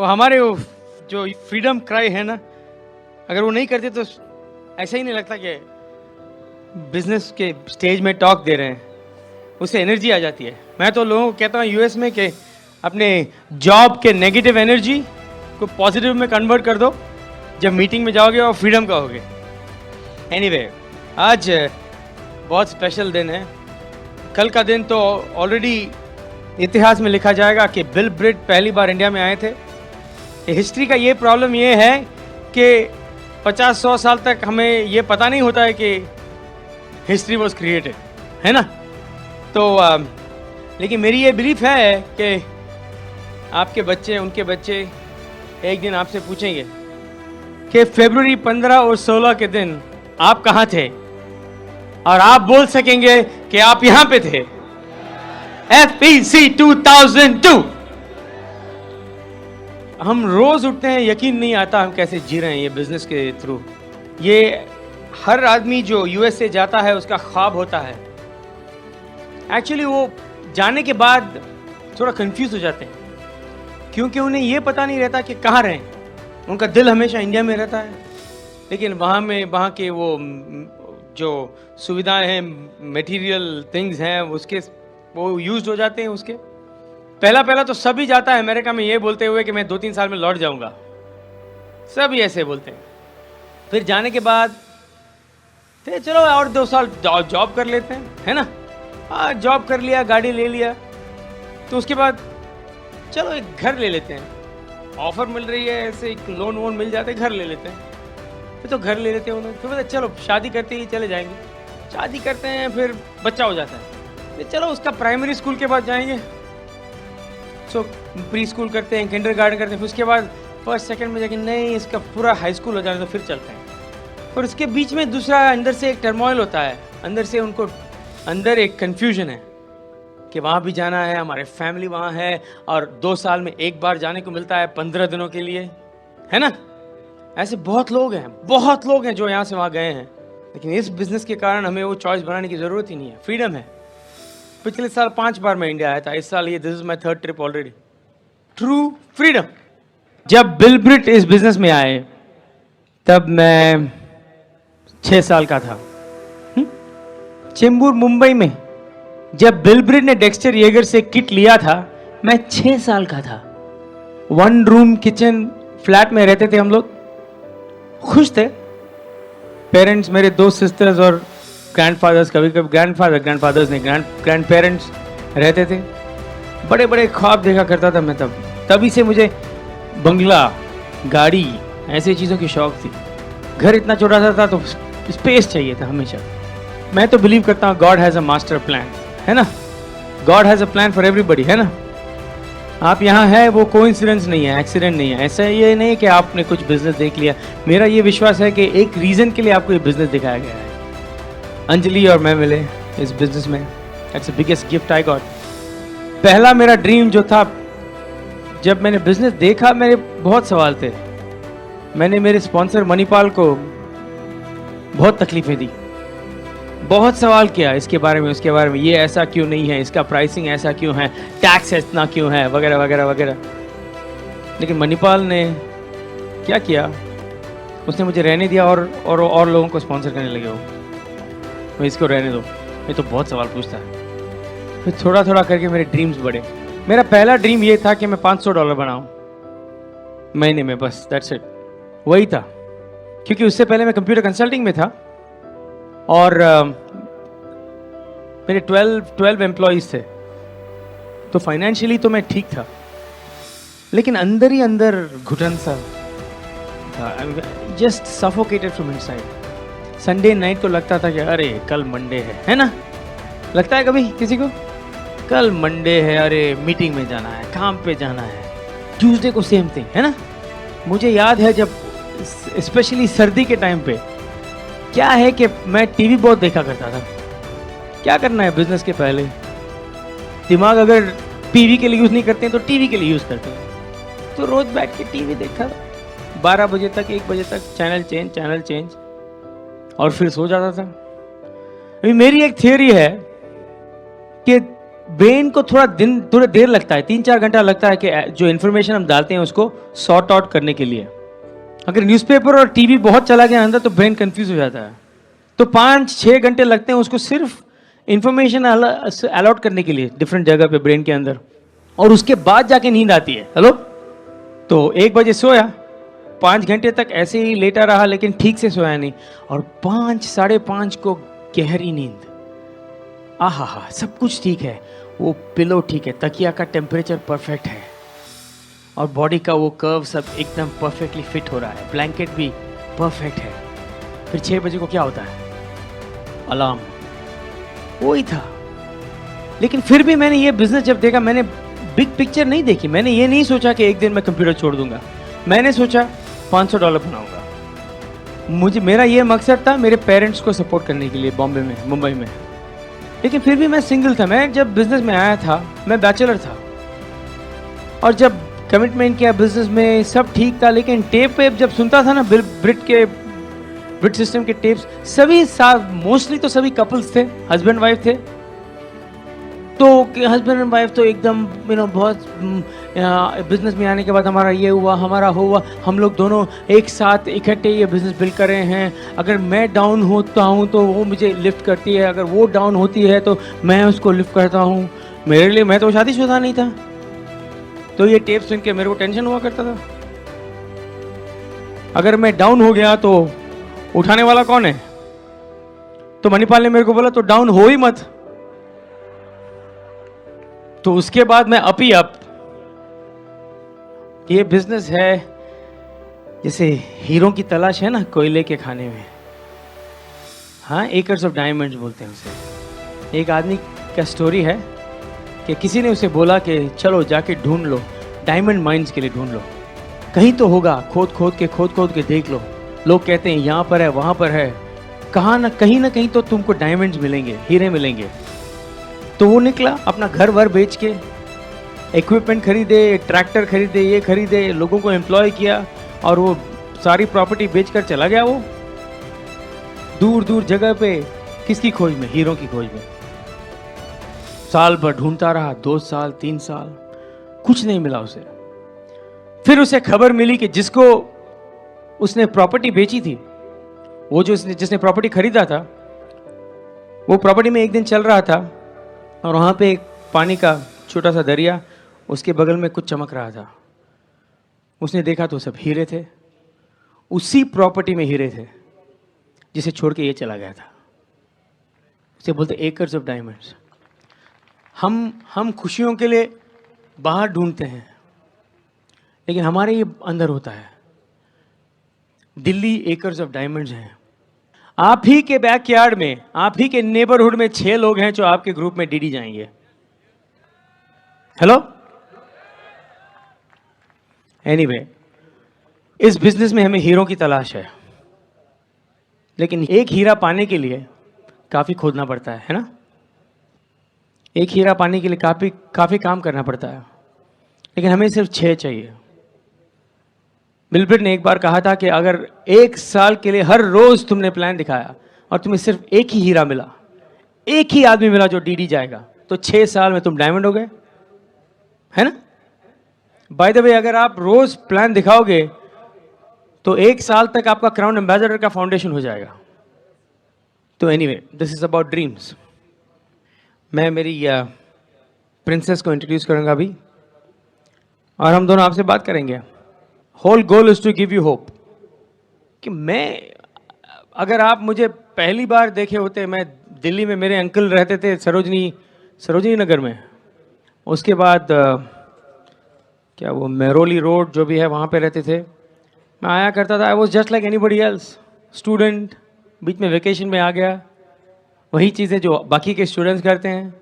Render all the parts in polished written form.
हमारे जो freedom cry है ना, अगर वो नहीं करते तो ऐसा ही नहीं लगता कि बिजनेस के स्टेज में टॉक दे रहे हैं, उससे एनर्जी आ जाती है। मैं तो लोगों को कहता हूँ यूएस में कि अपने जॉब के नेगेटिव एनर्जी को पॉजिटिव में कन्वर्ट कर दो जब मीटिंग में जाओगे और फ्रीडम कहोगे। एनीवे, आज बहुत स्पेशल दिन है। कल का दिन तो ऑलरेडी इतिहास में लिखा जाएगा कि बिल ब्रिट पहली बार इंडिया में आए थे। हिस्ट्री का ये प्रॉब्लम ये है कि 50-100 साल तक हमें ये पता नहीं होता है कि हिस्ट्री वॉज क्रिएटेड, है ना। तो लेकिन मेरी ये बिलीफ है कि आपके बच्चे, उनके बच्चे एक दिन आपसे पूछेंगे कि फरवरी 15 और 16 के दिन आप कहाँ थे, और आप बोल सकेंगे कि आप यहां पे थे। FPC 2002। हम रोज उठते हैं, यकीन नहीं आता हम कैसे जी रहे हैं ये बिजनेस के थ्रू। ये हर आदमी जो यूएस से जाता है उसका ख्वाब होता है। एक्चुअली वो जाने के बाद थोड़ा कंफ्यूज हो जाते हैं क्योंकि उन्हें ये पता नहीं रहता कि कहाँ रहें। उनका दिल हमेशा इंडिया में रहता है, लेकिन वहाँ के वो जो सुविधाएं हैं, मटेरियल थिंग्स हैं, उसके वो यूज हो जाते हैं। उसके पहला तो सभी जाता है अमेरिका में ये बोलते हुए कि मैं 2-3 साल में लौट जाऊंगा, सभी ऐसे बोलते हैं। फिर जाने के बाद तो चलो और 2 साल जॉब कर लेते हैं, है ना। हाँ, जॉब कर लिया, गाड़ी ले लिया, तो उसके बाद चलो एक घर ले लेते हैं। ऑफर मिल रही है, ऐसे एक लोन वोन मिल जाते हैं, घर ले लेते हैं। फिर तो घर ले लेते हैं उन्होंने। फिर बोलते चलो शादी करते ही चले जाएंगे। शादी करते हैं, फिर बच्चा हो जाता है, तो चलो उसका प्राइमरी स्कूल के बाद जाएंगे, सो प्री स्कूल करते हैं, किंडरगार्टन करते हैं। फिर उसके बाद फर्स्ट सेकंड में जाके नहीं, इसका पूरा हाई स्कूल हो जाए तो फिर चलते हैं। और उसके बीच में दूसरा अंदर से एक टर्मोइल होता है, अंदर से उनको अंदर एक कन्फ्यूजन है कि वहाँ भी जाना है, हमारे फैमिली वहाँ है, और 2 साल में एक बार जाने को मिलता है 15 दिनों के लिए, है ना। ऐसे बहुत लोग हैं जो यहाँ से वहाँ गए हैं। लेकिन इस बिजनेस के कारण हमें वो चॉइस बनाने की ज़रूरत ही नहीं है, फ्रीडम है। पिछले साल 5 बार मैं इंडिया आया था, इस साल ये this is my 3rd trip already. True freedom. जब बिल ब्रिट इस बिजनेस में आए तब मैं 6 साल का था, चेंबूर मुंबई में। जब बिल ब्रिट ने डेक्स्टर येगर से किट लिया था मैं 6 साल का था। 1 रूम किचन फ्लैट में रहते थे हम लोग, खुश थे। पेरेंट्स, मेरे 2 सिस्टर्स और ग्रैंडफादर्स, कभी कभी ग्रैंडफादर्स ने ग्रैंड पेरेंट्स रहते थे। बड़े बड़े ख्वाब देखा करता था मैं तभी से मुझे बंगला, गाड़ी, ऐसी चीज़ों की शौक थी। घर इतना छोटा सा था तो स्पेस चाहिए था हमेशा। मैं तो बिलीव करता हूँ God has a master plan, है ना। God has a plan for everybody, है ना। आप यहाँ है वो कोइंसिडेंस नहीं है, एक्सीडेंट नहीं है। ऐसा ये नहीं है कि आपने कुछ बिजनेस देख लिया। मेरा ये विश्वास है कि एक रीज़न के लिए आपको ये बिजनेस दिखाया गया है। अंजलि और मैं मिले इस बिजनेस में, that's the biggest gift I got. पहला मेरा ड्रीम जो था, जब मैंने बिजनेस देखा मेरे बहुत सवाल थे। मैंने मेरे स्पॉन्सर मणिपाल को बहुत तकलीफें दी, बहुत सवाल किया इसके बारे में, उसके बारे में, ये ऐसा क्यों नहीं है, इसका प्राइसिंग ऐसा क्यों है, टैक्स इतना क्यों है, वगैरह वगैरह वगैरह। लेकिन मणिपाल ने क्या किया, उसने मुझे रहने दिया और लोगों को स्पॉन्सर करने लगे। वो इसको रहने दो, ये तो बहुत सवाल पूछता है। फिर थोड़ा थोड़ा करके मेरे ड्रीम्स बढ़े। मेरा पहला ड्रीम ये था कि मैं $500 बनाऊं महीने में, बस दैट्स इट, वही था। क्योंकि उससे पहले मैं कंप्यूटर कंसल्टिंग में था और मेरे 12 एम्प्लॉयज़ थे, तो फाइनेंशियली तो मैं ठीक था, लेकिन अंदर ही अंदर घुटन सा था। Just suffocated from inside. Sunday night को लगता था कि अरे कल मंडे है ना। लगता है कभी किसी को कल मंडे है, अरे मीटिंग में जाना है, काम पे जाना है। ट्यूसडे को सेम थिंग, है ना। मुझे याद है जब स्पेशली सर्दी के टाइम पे क्या है कि मैं टीवी बहुत देखा करता था। क्या करना है बिजनेस के पहले, दिमाग अगर पीवी के लिए यूज़ नहीं करते हैं तो टीवी के लिए यूज़ करते हैं। तो रोज़ बैठ के टीवी देखा 12 बजे तक, 1 बजे तक, चैनल चेंज, और फिर सो जाता था। अभी मेरी एक थियोरी है कि ब्रेन को थोड़ा देर लगता है, 3-4 घंटा लगता है कि जो इन्फॉर्मेशन हम डालते हैं उसको सॉर्ट आउट करने के लिए। अगर न्यूज़पेपर और टीवी बहुत चला गया अंदर तो ब्रेन कंफ्यूज हो जाता है। तो 5-6 घंटे लगते हैं उसको सिर्फ इंफॉर्मेशन अलॉट करने के लिए डिफरेंट जगह पे ब्रेन के अंदर, और उसके बाद जाके नींद आती है। हेलो, तो 1 बजे सोया, 5 घंटे तक ऐसे ही लेटा रहा लेकिन ठीक से सोया नहीं, और 5-5:30 को गहरी नींद। आहा हा, सब कुछ ठीक है, वो पिलो ठीक है, तकिया का टेम्परेचर परफेक्ट है, और बॉडी का वो कर्व सब एकदम परफेक्टली फिट हो रहा है, ब्लैंकेट भी परफेक्ट है। फिर 6 बजे को क्या होता है? अलार्म। वही था। लेकिन फिर भी मैंने ये बिजनेस जब देखा, मैंने बिग पिक्चर नहीं देखी। मैंने ये नहीं सोचा कि एक दिन मैं कंप्यूटर छोड़ दूंगा। मैंने सोचा $500 बनाऊंगा। मेरा ये मकसद था मेरे पेरेंट्स को सपोर्ट करने के लिए बॉम्बे में, मुंबई में। लेकिन फिर भी मैं सिंगल था। मैं जब बिजनेस में आया था मैं बैचलर था, और जब कमिटमेंट किया बिजनेस में सब ठीक था, लेकिन टेप वेप जब सुनता था ना, ब्रिट सिस्टम के टेप्स, सभी साथ मोस्टली तो सभी कपल्स थे, हस्बैंड वाइफ थे। तो हस्बैंड एंड वाइफ तो एकदम बहुत बिजनेस में आने के बाद हमारा ये हुआ, हमारा हुआ, हम लोग दोनों एक साथ इकट्ठे ये बिजनेस बिल्ड कर रहे हैं। अगर मैं डाउन होता हूँ तो वो मुझे लिफ्ट करती है, अगर वो डाउन होती है तो मैं उसको लिफ्ट करता हूँ। मेरे लिए, मैं तो शादीशुदा नहीं था, तो ये टेप सुन के मेरे को टेंशन हुआ करता था। अगर मैं डाउन हो गया तो उठाने वाला कौन है? तो मणिपाल ने मेरे को बोला तो डाउन हो ही मत। तो उसके बाद मैं अप ही अप। ये बिजनेस है जैसे हीरो की तलाश है ना कोयले के खाने में। हाँ, एकर्स ऑफ डायमंड्स बोलते हैं उसे। एक आदमी का स्टोरी है कि किसी ने उसे बोला कि चलो जाके ढूंढ लो, डायमंड माइंस के लिए ढूंढ लो, कहीं तो होगा, खोद खोद के देख लो। लोग कहते हैं यहाँ पर है, वहाँ पर है, कहाँ ना कहीं तो तुमको डायमंड्स मिलेंगे, हीरे मिलेंगे। तो वो निकला, अपना घर वर बेच के, इक्विपमेंट खरीदे, ट्रैक्टर खरीदे, ये खरीदे, लोगों को एम्प्लॉय किया, और वो सारी प्रॉपर्टी बेचकर चला गया। वो दूर दूर जगह पे किसकी खोज में? हीरो की खोज में। साल भर ढूंढता रहा, 2 साल 3 साल, कुछ नहीं मिला उसे। फिर उसे खबर मिली कि जिसको उसने प्रॉपर्टी बेची थी, वो जो जिसने प्रॉपर्टी खरीदा था, वो प्रॉपर्टी में एक दिन चल रहा था, और वहाँ पे एक पानी का छोटा सा दरिया, उसके बगल में कुछ चमक रहा था। उसने देखा तो सब हीरे थे, उसी प्रॉपर्टी में हीरे थे जिसे छोड़ के ये चला गया था। उसे बोलते एकर्स ऑफ डायमंड्स। हम खुशियों के लिए बाहर ढूंढते हैं, लेकिन हमारे ये अंदर होता है। दिल्ली एकर्स ऑफ डायमंड्स हैं। आप ही के बैकयार्ड में, आप ही के नेबरहुड में 6 लोग हैं जो आपके ग्रुप में डीडी जाएंगे। हेलो, एनीवे, इस बिजनेस में हमें हीरो की तलाश है, लेकिन एक हीरा पाने के लिए काफी खोदना पड़ता है ना? एक हीरा पाने के लिए काफी काम करना पड़ता है, लेकिन हमें सिर्फ 6 चाहिए। बिल ब्रिट ने एक बार कहा था कि अगर 1 साल के लिए हर रोज तुमने प्लान दिखाया और तुम्हें सिर्फ एक ही हीरा मिला, एक ही आदमी मिला जो डीडी जाएगा, तो 6 साल में तुम डायमंड हो गए, है ना? बाय द वे, अगर आप रोज प्लान दिखाओगे तो 1 साल तक आपका क्राउन एम्बेसडर का फाउंडेशन हो जाएगा। तो anyway, this is about dreams. मैं मेरी प्रिंसेस को इंट्रोड्यूस करूंगा अभी, और हम दोनों आपसे बात करेंगे। Whole goal is to give you hope. कि अगर आप मुझे पहली बार देखे होते, मैं दिल्ली में, मेरे अंकल रहते थे सरोजनी नगर में, उसके बाद क्या वो मेहरोली रोड जो भी है वहाँ पे रहते थे। मैं आया करता था, I was just like anybody else, student, बीच में वेकेशन में आ गया, वही चीज़ें जो बाकी के स्टूडेंट्स करते हैं।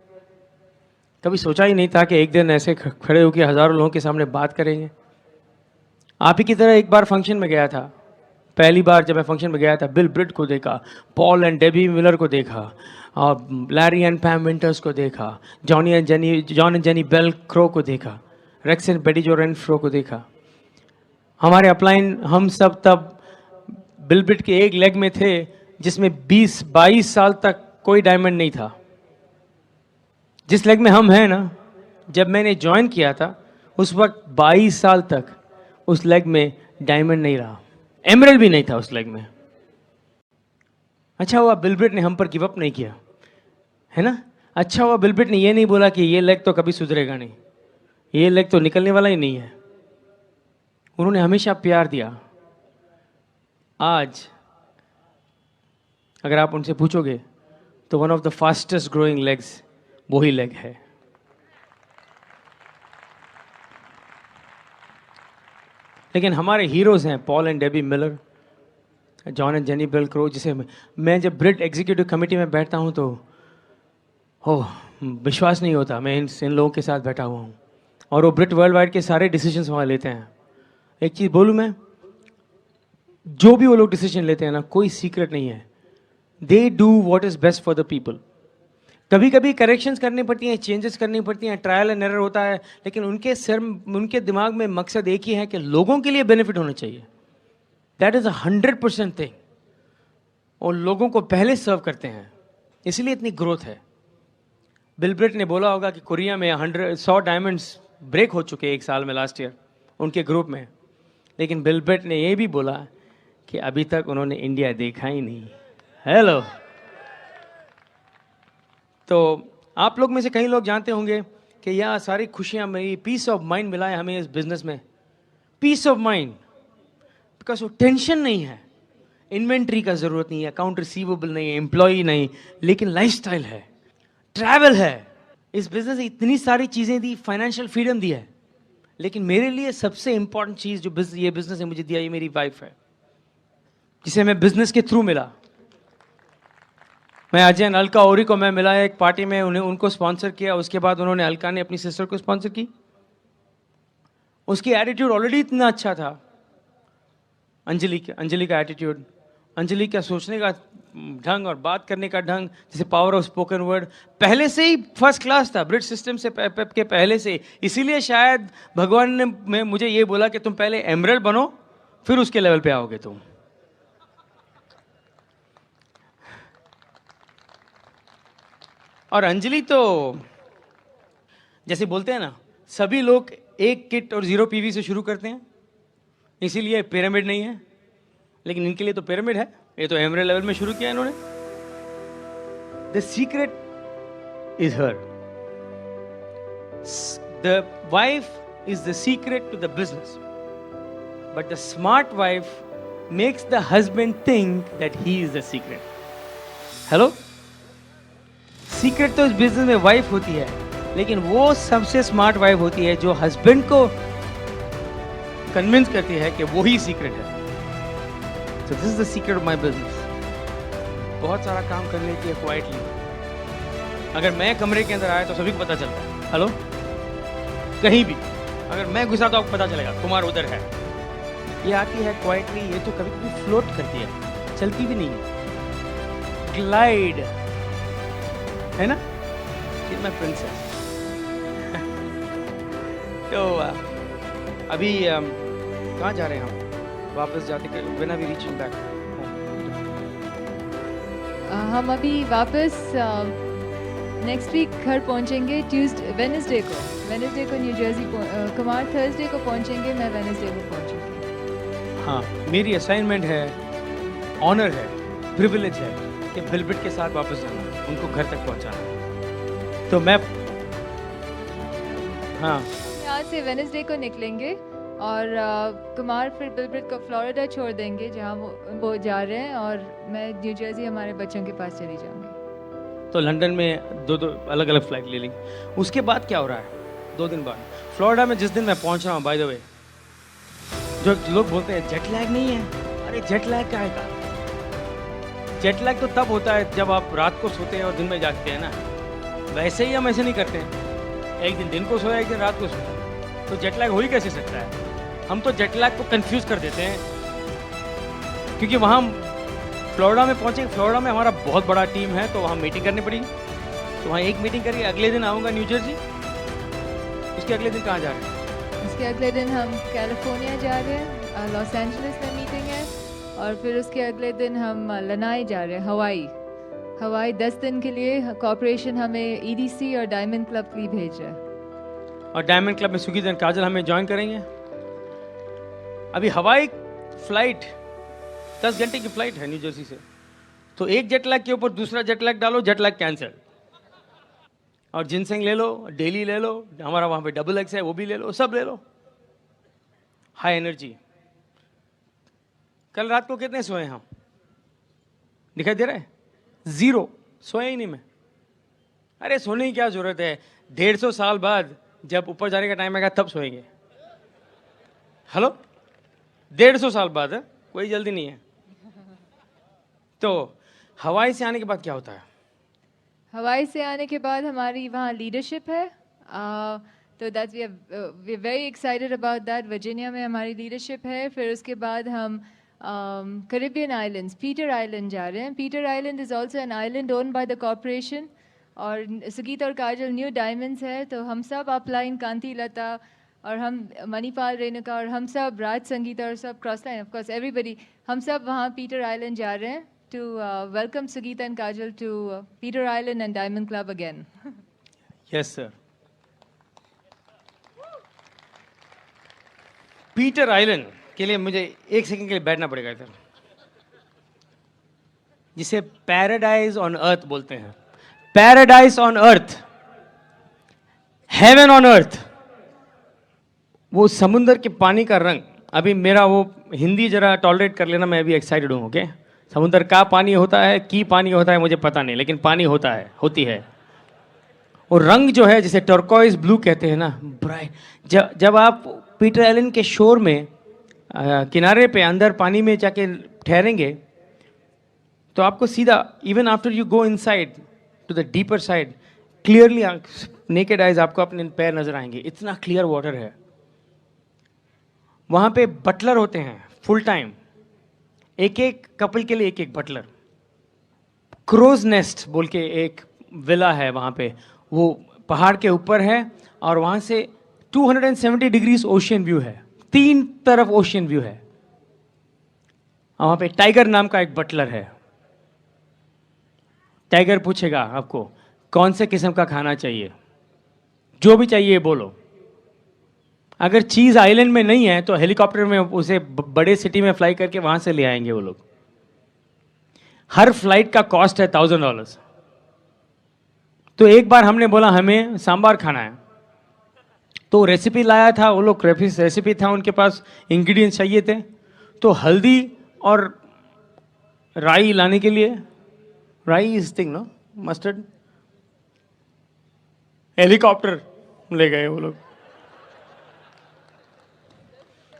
कभी सोचा ही नहीं था कि एक दिन ऐसे खड़े होकर हज़ारों लोगों के सामने बात करेंगे। आप ही की तरह एक बार फंक्शन में गया था। पहली बार जब मैं फंक्शन में गया था, बिल ब्रिट को देखा, पॉल एंड डेबी मिलर को देखा, और लैरी एंड पैम विंटर्स को देखा, John and Jenny Bell Crow को देखा, रेक्स एंड बेडी जो रेनफ्रो को देखा। हमारे अपलाइन, हम सब तब बिल ब्रिट के एक लेग में थे जिसमें 20-22 साल तक कोई डायमंड नहीं था। जिस लेग में हम हैं ना, जब मैंने ज्वाइन किया था उस वक्त 22 साल तक उस लेग में डायमंड नहीं रहा, एमरल्ड भी नहीं था उस लेग में। अच्छा हुआ बिल ब्रेट ने हम पर गिव अप नहीं किया, है ना। अच्छा हुआ बिल ब्रेट ने ये नहीं बोला कि ये लेग तो कभी सुधरेगा नहीं, ये लेग तो निकलने वाला ही नहीं है। उन्होंने हमेशा प्यार दिया। आज अगर आप उनसे पूछोगे तो one of the fastest growing legs वही लेग है। लेकिन हमारे हीरोज हैं Paul and Debbie Miller, John and Jenny Bell Crow, जिसे मैं जब ब्रिट एग्जीक्यूटिव कमेटी में बैठता हूं तो विश्वास नहीं होता मैं इन लोगों के साथ बैठा हुआ हूँ, और वो ब्रिट वर्ल्ड वाइड के सारे डिसीजंस वहाँ लेते हैं। एक चीज़ बोलूँ मैं, जो भी वो लोग डिसीजन लेते हैं ना, कोई सीक्रेट नहीं है। They do what is best for the people. कभी कभी करेक्शंस करनी पड़ती हैं, चेंजेस करनी पड़ती हैं, ट्रायल एंड एरर होता है, लेकिन उनके दिमाग में मकसद एक ही है कि लोगों के लिए बेनिफिट होना चाहिए। That is 100% thing. और लोगों को पहले सर्व करते हैं, इसलिए इतनी ग्रोथ है। बिल ब्रेट ने बोला होगा कि कोरिया में 100 डायमंड्स ब्रेक हो चुके एक साल में, लास्ट ईयर उनके ग्रुप में। लेकिन बिल ब्रेट ने ये भी बोला कि अभी तक उन्होंने इंडिया देखा ही नहीं। हेलो। तो आप लोग में से कई लोग जानते होंगे कि यह सारी खुशियां मेरी, पीस ऑफ माइंड मिला है हमें इस बिजनेस में। पीस ऑफ माइंड, बिकॉज वो टेंशन नहीं है, इन्वेंट्री का ज़रूरत नहीं है, अकाउंट रिसीवेबल नहीं है, एम्प्लॉई नहीं, लेकिन लाइफस्टाइल है, ट्रैवल है। इस बिजनेस ने इतनी सारी चीज़ें दी, फाइनेंशियल फ्रीडम दी है, लेकिन मेरे लिए सबसे इंपॉर्टेंट चीज़ जो ये बिजनेस ने मुझे दिया, ये मेरी वाइफ है, जिसे मैं बिजनेस के थ्रू मिला। मैं अजय एंड अलका ओरी को मैं मिला एक पार्टी में, उनको स्पॉन्सर किया। उसके बाद उन्होंने अलका ने अपनी सिस्टर को स्पॉन्सर की। उसकी एटीट्यूड ऑलरेडी इतना अच्छा था, अंजलि का एटीट्यूड, अंजलि का सोचने का ढंग और बात करने का ढंग, जैसे पावर ऑफ स्पोकन वर्ड पहले से ही फर्स्ट क्लास था, ब्रिट सिस्टम से के पहले से। इसीलिए शायद भगवान ने मुझे ये बोला कि तुम पहले एमरल्ड बनो, फिर उसके लेवल पे आओगे तुम। और अंजलि तो जैसे बोलते हैं ना, सभी लोग एक किट और 0 पीवी से शुरू करते हैं, इसीलिए पिरामिड नहीं है, लेकिन इनके लिए तो पिरामिड है। ये तो एमरल्ड लेवल में शुरू किया इन्होंने। The secret is her, the wife is the secret to the business, but the smart wife makes the husband think that he is the secret. Hello. Secret तो इस बिजनेस में वाइफ होती है, लेकिन वो सबसे स्मार्ट वाइफ होती है जो हस्बैंड को कन्विंस करती है कि वो ही सीक्रेट है। So this is the secret of my business. बहुत सारा काम कर लेती है क्वाइटली। अगर मैं कमरे के अंदर आया तो सभी को पता चलता है। हेलो। कहीं भी अगर मैं घुसा तो आपको पता चलेगा कुमार उधर है। ये आती है क्वाइटली, ये तो कभी कभी फ्लोट करती है, चलती भी नहीं है, ग्लाइड, है ना। She's my princess. तो अभी कहाँ जा रहे हैं हम? वापस जाते कर when are we reaching back? हम अभी वापस नेक्स्ट वीक घर पहुंचेंगे, वेडनेसडे को न्यू जर्सी। कुमार थर्सडे को पहुंचेंगे, मैं वेडनेसडे को पहुंचूंगी। हाँ, मेरी असाइनमेंट है, ऑनर है, प्रिविलेज है कि बिलब्रिट के साथ वापस जाना, उनको घर तक पहुंचाना। तो मैं हाँ यहाँ से वेडनेसडे को निकलेंगे और कुमार फिर बिलब्रिट को फ्लोरिडा छोड़ देंगे जहाँ वो जा रहे हैं, और मैं न्यू जर्सी हमारे बच्चों के पास चली जाऊंगी। तो लंदन में दो अलग अलग फ्लाइट ले लेंगे। उसके बाद क्या हो रहा है? 2 दिन बाद फ्लोरिडा में जिस दिन मैं पहुंच रहा हूँ, बाय द वे, जो लोग बोलते हैं जेट लैग नहीं है, अरे जेट लैग क्या है? जेट लैग तो तब होता है जब आप रात को सोते हैं और दिन में जागते हैं ना। वैसे ही हम ऐसे नहीं करते हैं, एक दिन को सोया, एक दिन रात को सोया, तो जेट लैग हो ही कैसे सकता है? हम तो जेट लैग को कंफ्यूज कर देते हैं, क्योंकि वहाँ फ्लोरिडा में पहुँचे, फ्लोरिडा में हमारा बहुत बड़ा टीम है, तो वहाँ मीटिंग करनी पड़ेगी। तो वहाँ एक मीटिंग करके अगले दिन आऊँगा न्यू जर्सी। उसके अगले दिन कहाँ जा रहे हैं? उसके अगले दिन हम कैलिफोर्निया जा रहे हैं, लॉस एंजलिस में मीटिंग है, और फिर उसके अगले दिन हम लनाई जा रहे हैं, हवाई। हवाई 10 दिन के लिए कॉर्पोरेशन हमें EDC और डायमंड क्लब के लिए भेज रहा है। और डायमंड क्लब में सुगीत एंड काजल हमें ज्वाइन करेंगे। अभी हवाई फ्लाइट 10 घंटे की फ्लाइट है न्यू जर्सी से, तो एक जेट लैग के ऊपर दूसरा जेट लैग डालो, जेट लैग कैंसिल। और जिनसेंग ले लो, डेली ले लो, हमारा वहाँ पे डबल एक्स है वो भी ले लो, सब ले लो। High energy. कल रात को कितने सोए हम? दिखाई दे रहा है? 0। सोया ही नहीं मैं। अरे सोने की क्या जरूरत है, 150 साल बाद जब ऊपर जाने का टाइम आएगा तब सोएंगे। हेलो, 150 साल बाद है, कोई जल्दी नहीं है। तो हवाई से आने के बाद क्या होता है? हवाई से आने के बाद हमारी वहाँ लीडरशिप है, तो that we are very excited about that. Virginia में हमारी लीडरशिप है। फिर उसके बाद हम कैरिबियन आइलैंड्स, पीटर आइलैंड जा रहे हैं। Peter island is also an island own by the corporation, और सुगीत और काजल न्यू डायमंड्स है, तो हम सब अपलाइन, कांति लता और हम मणिपाल रेणुका और हम सब राज संगीता और सब cross line, of course everybody, हम सब वहाँ पीटर आइलैंड जा रहे हैं to welcome Sugita and Kajal to Peter Island and Diamond Club again. Yes, sir. Peter island के लिए मुझे 1 सेकंड के लिए बैठना पड़ेगा इधर, जिसे पैराडाइज ऑन अर्थ बोलते हैं। Paradise on earth, heaven on earth. वो समुंदर के पानी का रंग, अभी मेरा वो हिंदी जरा टॉलरेट कर लेना, मैं अभी एक्साइटेड हूँ। ओके, समुंदर का पानी होता है कि पानी होता है मुझे पता नहीं, लेकिन पानी होता है, होती है। और रंग जो है जिसे टर्कोइज ब्लू कहते हैं ना, ब्राइट। जब आप पीटर आइलैंड के शोर में किनारे पे अंदर पानी में जाके ठहरेंगे तो आपको सीधा, even after you go inside to the deeper side, clearly naked eyes आपको अपने पैर नजर आएंगे, इतना क्लियर वाटर है। वहाँ पे बटलर होते हैं फुल टाइम, एक एक कपल के लिए एक एक बटलर। क्रोज नेस्ट बोल के एक विला है वहाँ पे, वो पहाड़ के ऊपर है, और वहाँ से 270 डिग्रीज ओशियन व्यू है, 3 तरफ ओशियन व्यू है। वहाँ पे टाइगर नाम का एक बटलर है। टाइगर पूछेगा आपको कौन से किस्म का खाना चाहिए, जो भी चाहिए बोलो। अगर चीज़ आइलैंड में नहीं है तो हेलीकॉप्टर में उसे बड़े सिटी में फ्लाई करके वहाँ से ले आएंगे वो लोग। हर फ्लाइट का कॉस्ट है $1000। तो एक बार हमने बोला हमें सांबार खाना है, तो रेसिपी लाया था वो लोग, रेसिपी था उनके पास, इंग्रेडिएंट्स चाहिए थे। तो हल्दी और राई लाने के लिए, राई is thing no, mustard, helicopter ले गए वो लोग।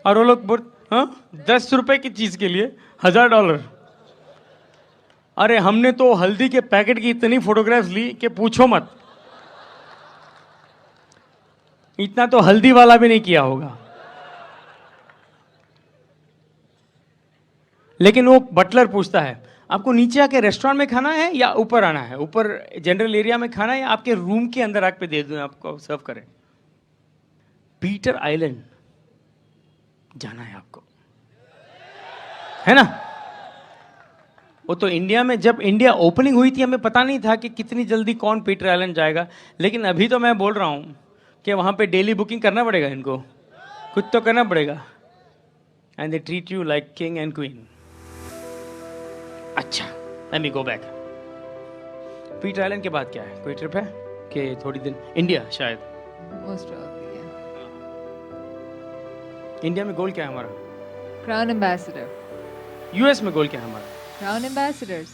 और वो लोग 10 रुपए की चीज के लिए $1000। अरे हमने तो हल्दी के पैकेट की इतनी फोटोग्राफ्स ली कि पूछो मत, इतना तो हल्दी वाला भी नहीं किया होगा। लेकिन वो बटलर पूछता है आपको नीचे आके रेस्टोरेंट में खाना है या ऊपर आना है, ऊपर जनरल एरिया में खाना है या आपके रूम के अंदर आके दे दूं आपको सर्व करें। पीटर आइलैंड जाना है आपको, है ना। वो तो इंडिया में, जब इंडिया ओपनिंग हुई थी हमें पता नहीं था कि कितनी जल्दी कौन पीटर आइलैंड जाएगा, लेकिन अभी तो मैं बोल रहा हूं कि वहां पे डेली बुकिंग करना पड़ेगा इनको, कुछ तो करना पड़ेगा। And they treat you like king and queen. अच्छा, let me go back. Peter island के बाद क्या है, कोई ट्रिप है कि थोड़ी दिन इंडिया शायद? Most probably, yeah. इंडिया में गोल क्या है हमारा? Crown Ambassador. यूएस में गोल क्या है हमारा? Crown Ambassadors.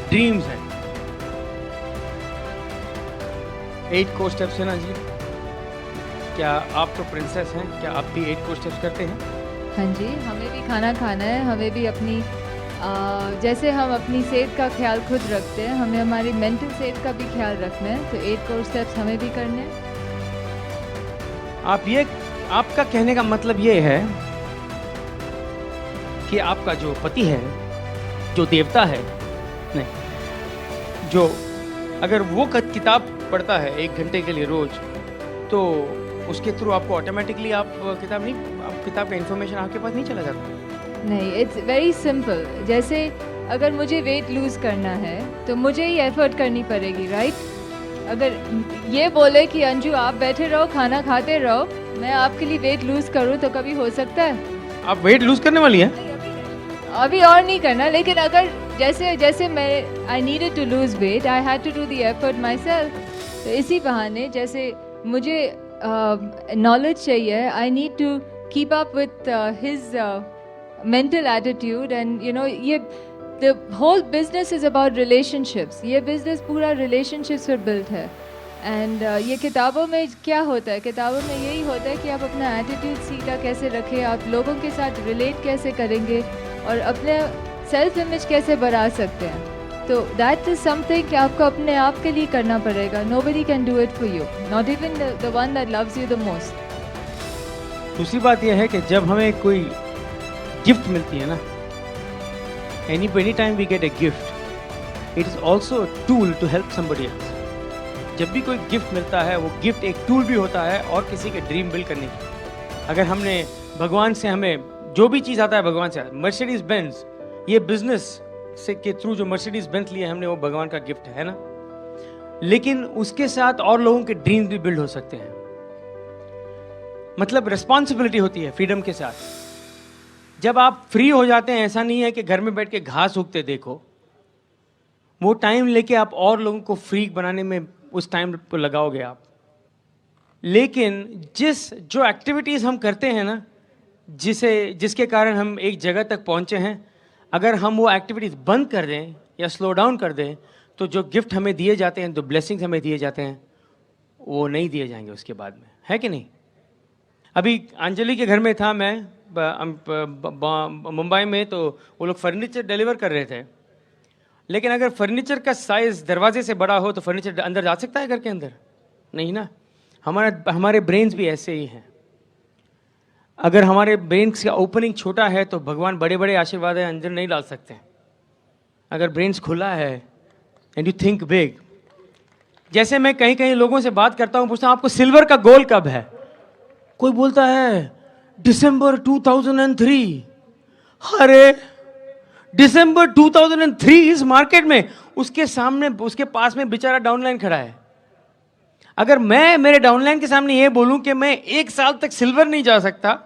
ड्रीम्स है। 8 कोर स्टेप्स है ना जी। क्या आप तो प्रिंसेस हैं, क्या आप भी 8 कोर स्टेप्स करते हैं? हाँ जी, हमें भी खाना खाना है, हमें भी अपनी जैसे हम अपनी सेहत का ख्याल खुद रखते हैं, हमें हमारी मेंटल सेहत का भी ख्याल रखना है, तो 8 कोर स्टेप्स हमें भी करने हैं। आपका कहने का मतलब ये है कि आपका जो पति है, जो देवता है, नहीं, जो अगर वो किताब पढ़ता है 1 घंटे के लिए रोज, तो उसके थ्रू आपको ऑटोमेटिकली आप किताब का इन्फॉर्मेशन आपके पास नहीं चला जाता? नहीं, इट्स वेरी सिंपल। जैसे अगर मुझे वेट लूज़ करना है तो मुझे ही एफर्ट करनी पड़ेगी, राइट? अगर ये बोले कि अंजू आप बैठे रहो, खाना खाते रहो, मैं आपके लिए वेट लूज़ करूँ, तो कभी हो सकता है? आप वेट लूज करने वाली हैं? अभी और नहीं करना, लेकिन अगर जैसे जैसे मैं I needed to lose weight, I had to do the effort myself. तो इसी बहाने जैसे मुझे नॉलेज चाहिए, I need to keep up with his mental attitude, and you know ये the whole business is about relationships. ये business पूरा relationships पर बिल्ट है। एंड ये किताबों में क्या होता है, किताबों में यही होता है कि आप अपना एटीट्यूड सीधा कैसे रखें, आप लोगों के साथ रिलेट कैसे करेंगे और अपने सेल्फ इमेज कैसे बढ़ा सकते हैं। तो दैट इज़ समथिंग कि आपको अपने आप के लिए करना पड़ेगा। Nobody can do it for you, not even the one that loves you the most. दूसरी बात यह है कि जब हमें कोई गिफ्ट मिलती है ना, any time we get a gift, it is also a tool to help somebody else. जब भी कोई गिफ्ट मिलता है, वो गिफ्ट एक टूल भी होता है और किसी के ड्रीम बिल्ड करने की। अगर हमने भगवान से, हमें जो भी चीज़ आता है भगवान से, मर्सिडीज बेंज, ये बिजनेस से के थ्रू जो मर्सिडीज बेंज लिए हमने, वो भगवान का गिफ्ट है ना। लेकिन उसके साथ और लोगों के ड्रीम भी बिल्ड हो सकते हैं। मतलब रिस्पॉन्सिबिलिटी होती है फ्रीडम के साथ। जब आप फ्री हो जाते हैं, ऐसा नहीं है कि घर में बैठ के घास उगते देखो, वो टाइम लेके आप और लोगों को फ्री बनाने में उस टाइम को लगाओगे आप। लेकिन जो एक्टिविटीज़ हम करते हैं ना, जिसके कारण हम एक जगह तक पहुंचे हैं, अगर हम वो एक्टिविटीज़ बंद कर दें या स्लो डाउन कर दें, तो जो गिफ्ट हमें दिए जाते हैं, जो ब्लेसिंग्स हमें दिए जाते हैं, वो नहीं दिए जाएंगे उसके बाद में, है कि नहीं? अभी अंजलि के घर में था मैं मुंबई में, तो वो लोग फर्नीचर डिलीवर कर रहे थे। लेकिन अगर फर्नीचर का साइज़ दरवाजे से बड़ा हो तो फर्नीचर अंदर जा सकता है घर के अंदर? नहीं ना। हमारे ब्रेन्स भी ऐसे ही हैं। अगर हमारे ब्रेन्स का ओपनिंग छोटा है तो भगवान बड़े बड़े आशीर्वाद अंदर नहीं डाल सकते। अगर ब्रेन्स खुला है एंड यू थिंक बिग, जैसे मैं कहीं कहीं लोगों से बात करता हूँ, पूछता हूँ आपको सिल्वर का गोल कब है? कोई बोलता है दिसंबर 2003। अरे दिसंबर 2003 इस मार्केट में, उसके सामने, उसके पास में बेचारा डाउनलाइन खड़ा है। अगर मैं मेरे डाउनलाइन के सामने ये बोलूं कि मैं 1 साल तक सिल्वर नहीं जा सकता,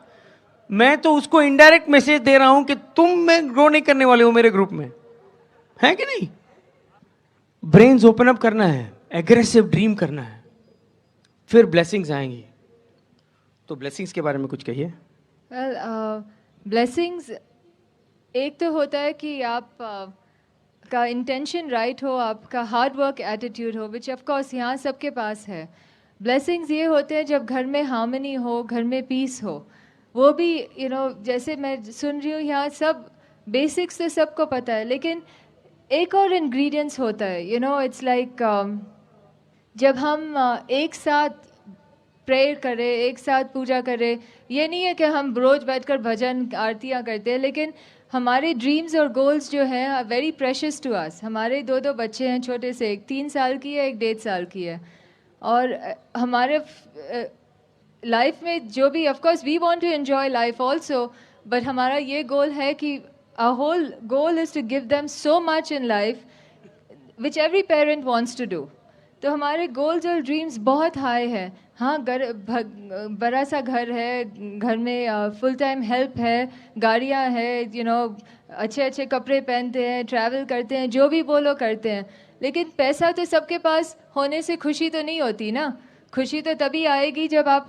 मैं तो उसको इनडायरेक्ट मैसेज दे रहा हूं कि तुम में ग्रो नहीं करने वाले हो मेरे ग्रुप में, है कि नहीं? ब्रेन्स ओपन अप करना है, एग्रेसिव ड्रीम करना है, फिर ब्लेसिंग्स आएंगी। तो ब्लेसिंग्स के बारे में कुछ कहिए। वेल, ब्लेसिंग्स एक तो होता है कि आप का इंटेंशन राइट हो, आपका हार्ड वर्क एटीट्यूड हो, विच ऑफ कोर्स यहाँ सबके पास है। ब्लेसिंग्स ये होते हैं जब घर में हार्मनी हो, घर में पीस हो। वो भी जैसे मैं सुन रही हूँ यहाँ, सब बेसिक्स तो सबको पता है, लेकिन एक और इंग्रेडिएंट्स होता है। इट्स लाइक जब हम एक साथ प्रेयर करें, एक साथ पूजा करें, ये नहीं है कि हम रोज बैठकर भजन आरतियाँ करते हैं, लेकिन हमारे ड्रीम्स और गोल्स जो हैं are very precious to us. हमारे 2 बच्चे हैं छोटे से, एक 3 साल की है, एक 1.5 साल की है। और हमारे लाइफ में जो भी, of course we want to enjoy life also, but हमारा ये गोल है कि our whole goal is to give them so much in life which every parent wants to do. तो हमारे गोल्स और ड्रीम्स बहुत हाई है। हाँ, बड़ा सा घर है, घर में फुल टाइम हेल्प है, गाड़ियाँ हैं, अच्छे अच्छे कपड़े पहनते हैं, ट्रैवल करते हैं, जो भी बोलो करते हैं। लेकिन पैसा तो सबके पास होने से खुशी तो नहीं होती ना। खुशी तो तभी आएगी जब आप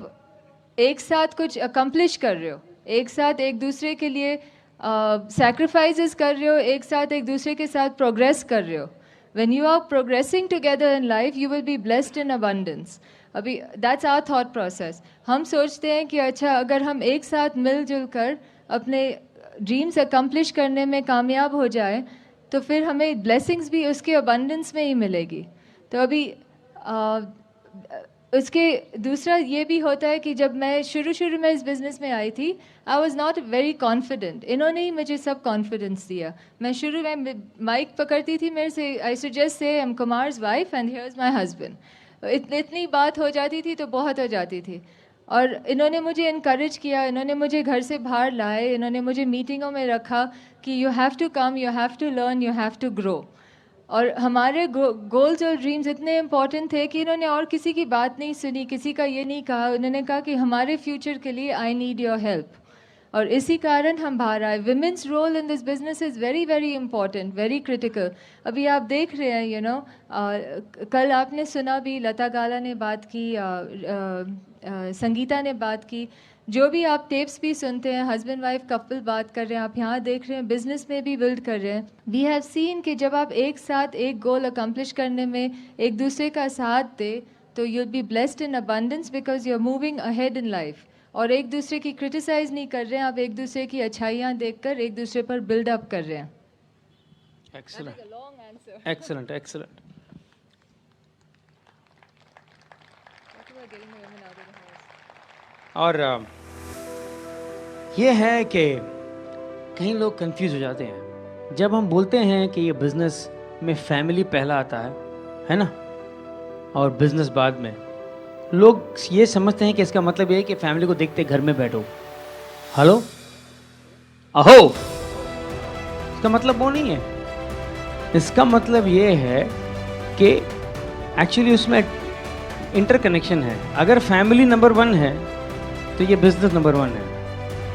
एक साथ कुछ अकम्प्लिश कर रहे हो, एक साथ एक दूसरे के लिए सैक्रिफाइसेस कर रहे हो, एक साथ एक दूसरे के साथ प्रोग्रेस कर रहे हो। When you are progressing together in life, you will be blessed in abundance. अभी that's our thought process. हम सोचते हैं कि अच्छा, अगर हम एक साथ मिलजुल कर अपने ड्रीम्स अकम्प्लिश करने में कामयाब हो जाए, तो फिर हमें ब्लेसिंग्स भी उसके अबंडेंस में ही मिलेगी। तो अभी उसके दूसरा ये भी होता है कि जब मैं शुरू में इस बिज़नेस में आई थी, I was not very confident. इन्होंने ही मुझे सब कॉन्फिडेंस दिया। मैं शुरू में माइक पकड़ती थी, मेरे से I should just say I am Kumars wife and here is my husband. इतनी बात हो जाती थी तो बहुत हो जाती थी। और इन्होंने मुझे इनकरेज किया, इन्होंने मुझे घर से बाहर लाए, इन्होंने मुझे मीटिंगों में रखा कि you have to come, you have to learn, you have to grow. और हमारे गोल्स और ड्रीम्स इतने इम्पॉर्टेंट थे कि इन्होंने और किसी की बात नहीं सुनी, किसी का ये नहीं कहा। उन्होंने कहा कि हमारे फ्यूचर के लिए आई नीड योर हेल्प, और इसी कारण हम बाहर आए। Women's role in this business is very very important, very critical. अभी आप देख रहे हैं, यू नो, कल आपने सुना भी, लता गाला ने बात की, संगीता ने बात की, जो भी आप टेप्स भी सुनते हैं, हस्बैंड वाइफ कपल बात कर रहे हैं, आप यहाँ देख रहे हैं बिजनेस में भी बिल्ड कर रहे हैं। वी हैव सीन कि जब आप एक साथ एक गोल अकम्प्लिश करने में एक दूसरे का साथ दे, तो you will be blessed in abundance because you are moving ahead in life. और एक दूसरे की क्रिटिसाइज नहीं कर रहे हैं, आप एक दूसरे की अच्छाइयाँ देखकर एक दूसरे पर बिल्ड अप कर रहे हैं। Excellent, excellent, excellent. और ये है कि कई लोग कंफ्यूज हो जाते हैं जब हम बोलते हैं कि ये बिजनेस में फैमिली पहला आता है ना, और बिजनेस बाद में। लोग ये समझते हैं कि इसका मतलब ये है कि फैमिली को देखते घर में बैठो, हेलो अहो। इसका मतलब वो नहीं है। इसका मतलब ये है कि एक्चुअली उसमें इंटरकनेक्शन है। अगर फैमिली नंबर 1 है तो ये बिजनेस नंबर 1 है,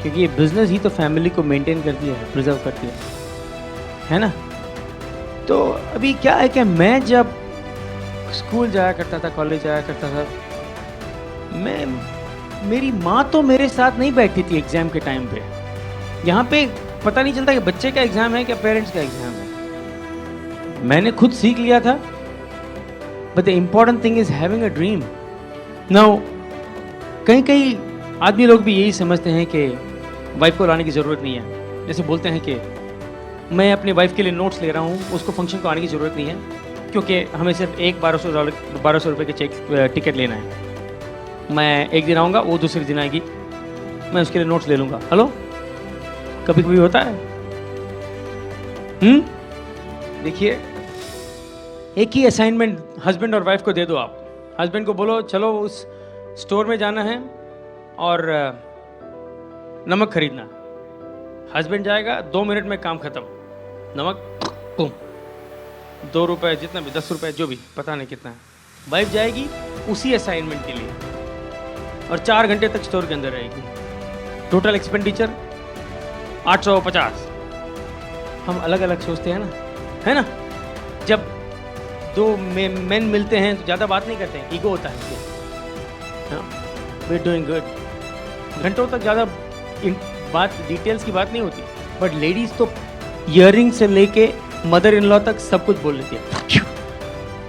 क्योंकि ये बिजनेस ही तो फैमिली को मेंटेन करती है, प्रिजर्व करती है ना। तो अभी क्या है कि मैं जब स्कूल जाया करता था, कॉलेज जाया करता था, मेरी माँ तो मेरे साथ नहीं बैठती थी एग्जाम के टाइम पे। यहाँ पे पता नहीं चलता कि बच्चे का एग्जाम है क्या पेरेंट्स का एग्जाम है। मैंने खुद सीख लिया था। But the important thing is having a dream. Now कई आदमी लोग भी यही समझते हैं कि वाइफ को लाने की ज़रूरत नहीं है। जैसे बोलते हैं कि मैं अपनी वाइफ के लिए नोट्स ले रहा हूँ, उसको फंक्शन को आने की ज़रूरत नहीं है, क्योंकि हमें सिर्फ एक $1200 रुपये के टिकट लेना है। मैं एक दिन आऊँगा, वो दूसरे दिन आएगी, मैं उसके लिए नोट्स ले लूँगा। हेलो, कभी कभी होता है। देखिए, एक ही असाइनमेंट हस्बैंड और वाइफ को दे दो। आप हस्बैंड को बोलो चलो उस स्टोर में जाना है और नमक खरीदना। हस्बैंड जाएगा, 2 मिनट में काम खत्म, नमक बूम, ₹2 जितना भी, ₹10 जो भी, पता नहीं कितना है। वाइफ जाएगी उसी असाइनमेंट के लिए और 4 घंटे तक स्टोर के अंदर रहेगी। Total expenditure 850। हम अलग अलग सोचते हैं ना, है ना। जब 2 मेन मिलते हैं तो ज़्यादा बात नहीं करते हैं, ईगो होता है। वी डूइंग गुड, घंटों तक ज़्यादा बात, डिटेल्स की बात नहीं होती। बट लेडीज़ तो ईयरिंग से लेके मदर इन लॉ तक सब कुछ बोल लेती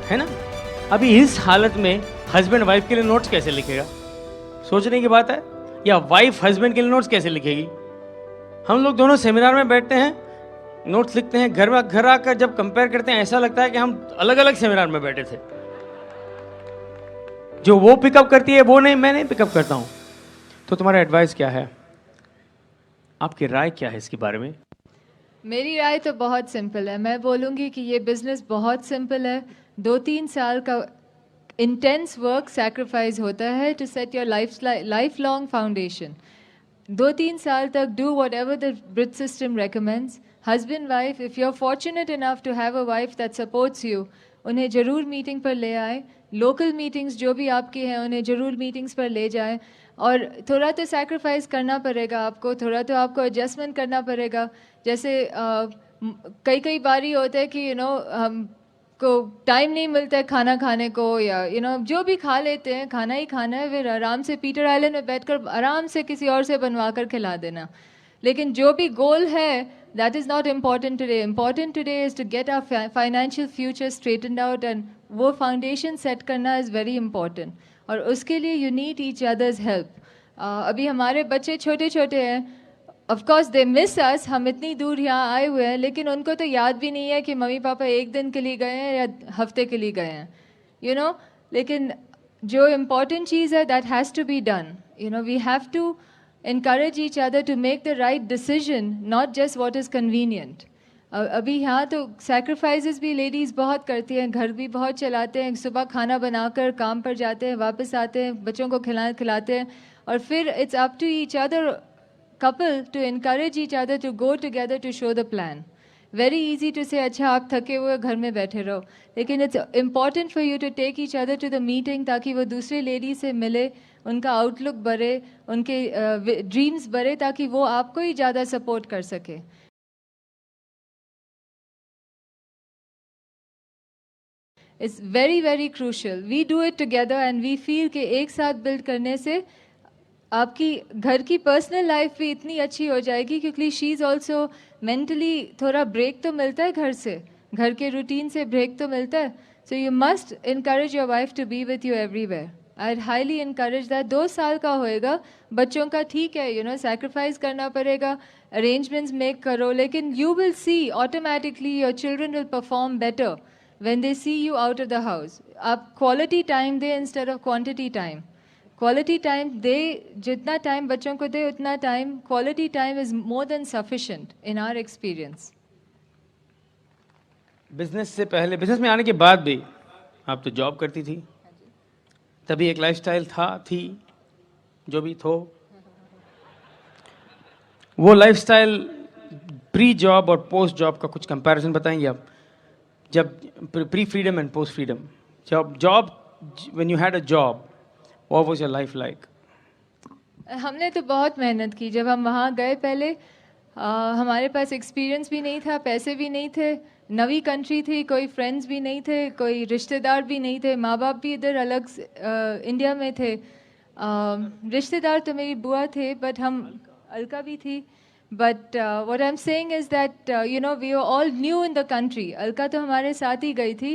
है ना। अभी इस हालत में हस्बैंड वाइफ के लिए नोट्स कैसे लिखेगा, सोचने की बात है। या वाइफ हस्बैंड के लिए नोट्स कैसे लिखेगी। हम लोग दोनों सेमिनार में बैठते हैं, नोट्स लिखते हैं, घर आकर जब कंपेयर करते हैं ऐसा लगता है कि हम अलग अलग सेमिनार में बैठे थे। जो वो पिकअप करती है वो नहीं, मैं नहीं पिकअप करता हूं। तो तुम्हारा एडवाइस क्या है, आपकी राय क्या है इसके बारे में? मेरी राय तो बहुत सिंपल है। मैं बोलूँगी कि ये बिज़नेस बहुत सिंपल है। 2-3 साल का इंटेंस वर्क सैक्रिफाइस होता है to set your lifelong foundation. 2-3 साल तक do whatever the bridge system recommends. Husband wife, if you are fortunate enough to have a wife that supports you, उन्हें ज़रूर meeting पर ले आए। Local meetings जो भी आपकी हैं उन्हें ज़रूर मीटिंग्स पर ले जाएं। और थोड़ा तो सैक्रिफाइस करना पड़ेगा आपको, थोड़ा तो आपको एडजस्टमेंट करना पड़ेगा। जैसे कई बारी होता है कि हमको टाइम नहीं मिलता है खाना खाने को, या जो भी खा लेते हैं, खाना ही खाना है, फिर आराम से पीटर आइलैंड में बैठकर आराम से किसी और से बनवा कर खिला देना। लेकिन जो भी गोल है, that is not important today. Important today is to get our financial future straightened out, and वो foundation set करना is very important. और उसके लिए you need each other's help. अभी हमारे बच्चे छोटे छोटे हैं, of course they miss us, हम इतनी दूर यहाँ आए हुए हैं, लेकिन उनको तो याद भी नहीं है कि मम्मी पापा एक दिन के लिए गए हैं या हफ्ते के लिए गए हैं, लेकिन जो important चीज़ है that has to be done. We have to encourage each other to make the right decision, not just what is convenient. अभी यहाँ तो सैक्रिफाइसेस भी लेडीज़ बहुत करती हैं, घर भी बहुत चलाते हैं, सुबह खाना बनाकर काम पर जाते हैं, वापस आते हैं, बच्चों को खिलाते हैं, और फिर it's up to each other couple to encourage each other to go together to show the plan. Very easy to say अच्छा आप थके हुए घर में बैठे रहो, लेकिन it's important for you to take each other to the meeting ताकि वो दूसरे लेडी से मिले, उनका आउटलुक बढ़े, उनके ड्रीम्स बढ़े, ताकि वो आपको ही ज़्यादा सपोर्ट कर सके. It's very very crucial. We do it together and we feel कि एक साथ बिल्ड करने से आपकी घर की पर्सनल लाइफ भी इतनी अच्छी हो जाएगी, क्योंकि शी इज़ ऑल्सो मेंटली थोड़ा ब्रेक तो मिलता है घर से, घर के रूटीन से ब्रेक तो मिलता है. So you must encourage your wife to be with you everywhere. I highly encourage that. 2 साल का होएगा बच्चों का, ठीक है, यू नो सैक्रिफाइस करना पड़ेगा, अरेंजमेंट्स मेक करो, लेकिन you will see automatically your children will perform better when they see you out of the house. आप क्वालिटी टाइम दे instead of quantity time. Quality time दे, जितना टाइम बच्चों को दे उतना time. Quality time is more than sufficient in our experience. Business से पहले, बिजनेस में आने के बाद भी आप तो जॉब करती थी, तभी एक लाइफस्टाइल थी जो भी थो. वो लाइफस्टाइल प्री जॉब और पोस्ट जॉब का कुछ कंपैरिजन बताएंगे आप? जब pre freedom and post freedom, job when you had a job, what was your life like? हमने तो बहुत मेहनत की. जब हम वहाँ गए पहले, हमारे पास एक्सपीरियंस भी नहीं था, पैसे भी नहीं थे, नवी कंट्री थी, कोई फ्रेंड्स भी नहीं थे, कोई रिश्तेदार भी नहीं थे, माँ बाप भी इधर अलग इंडिया में थे. रिश्तेदार तो मेरी बुआ थे, बट हम अलका भी थी. But what I am saying is that you know we were all new in the country. Alka तो हमारे साथ ही गई थी,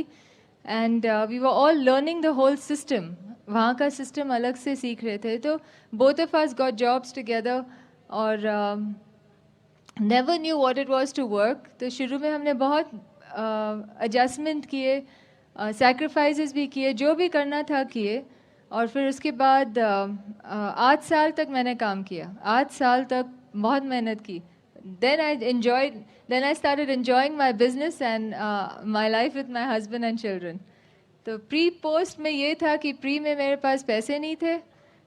and we were all learning the whole system. वहाँ का सिस्टम अलग से सीख रहे थे. तो both of us got jobs together और never knew what it was to work. तो शुरू में हमने बहुत एडजस्टमेंट किए, सैक्रिफाइसेस भी किए, जो भी करना था किए. और फिर उसके बाद 8 साल तक मैंने काम किया. 8 साल तक बहुत मेहनत की. then I started enjoying my business and my life with my husband and children. तो प्री पोस्ट में ये था कि प्री में मेरे पास पैसे नहीं थे,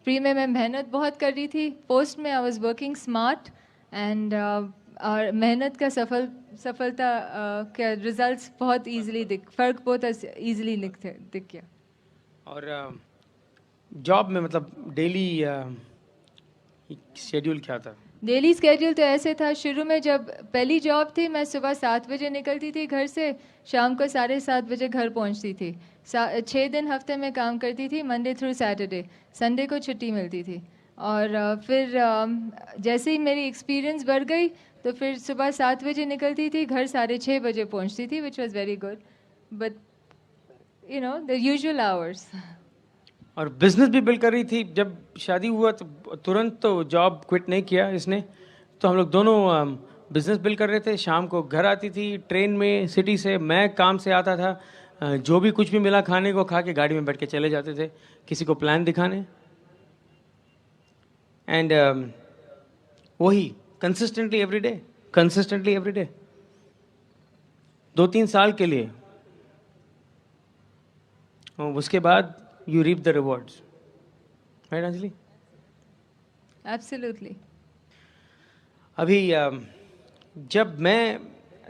प्री में मैं मेहनत बहुत कर रही थी, पोस्ट में I was working smart and और मेहनत का सफलता के रिजल्ट्स बहुत इजीली फ़र्क बहुत इजीली दिख गया. और जॉब में मतलब डेली शेड्यूल क्या था? डेली स्केड्यूल तो ऐसे था, शुरू में जब पहली जॉब थी, मैं सुबह 7 बजे निकलती थी घर से, शाम को 7:30 बजे घर पहुंचती थी. 6 दिन हफ्ते में काम करती थी, मंडे थ्रू सैटरडे. संडे को छुट्टी मिलती थी. और फिर जैसे ही मेरी एक्सपीरियंस बढ़ गई, तो फिर सुबह 7 बजे निकलती थी, घर 6:30 बजे पहुंचती थी, which was very good. But you know the usual hours. और बिजनेस भी बिल्ड कर रही थी. जब शादी हुआ तो तुरंत तो जॉब क्विट नहीं किया इसने, तो हम लोग दोनों बिजनेस बिल्ड कर रहे थे. शाम को घर आती थी ट्रेन में, सिटी से. मैं काम से आता था, जो भी कुछ भी मिला खाने को खा के गाड़ी में बैठ के चले जाते थे किसी को प्लान दिखाने. एंड वही कंसिस्टेंटली एवरी डे 2-3 साल के लिए. उसके बाद you reap the rewards, right Anjali? Absolutely. अभी जब मैं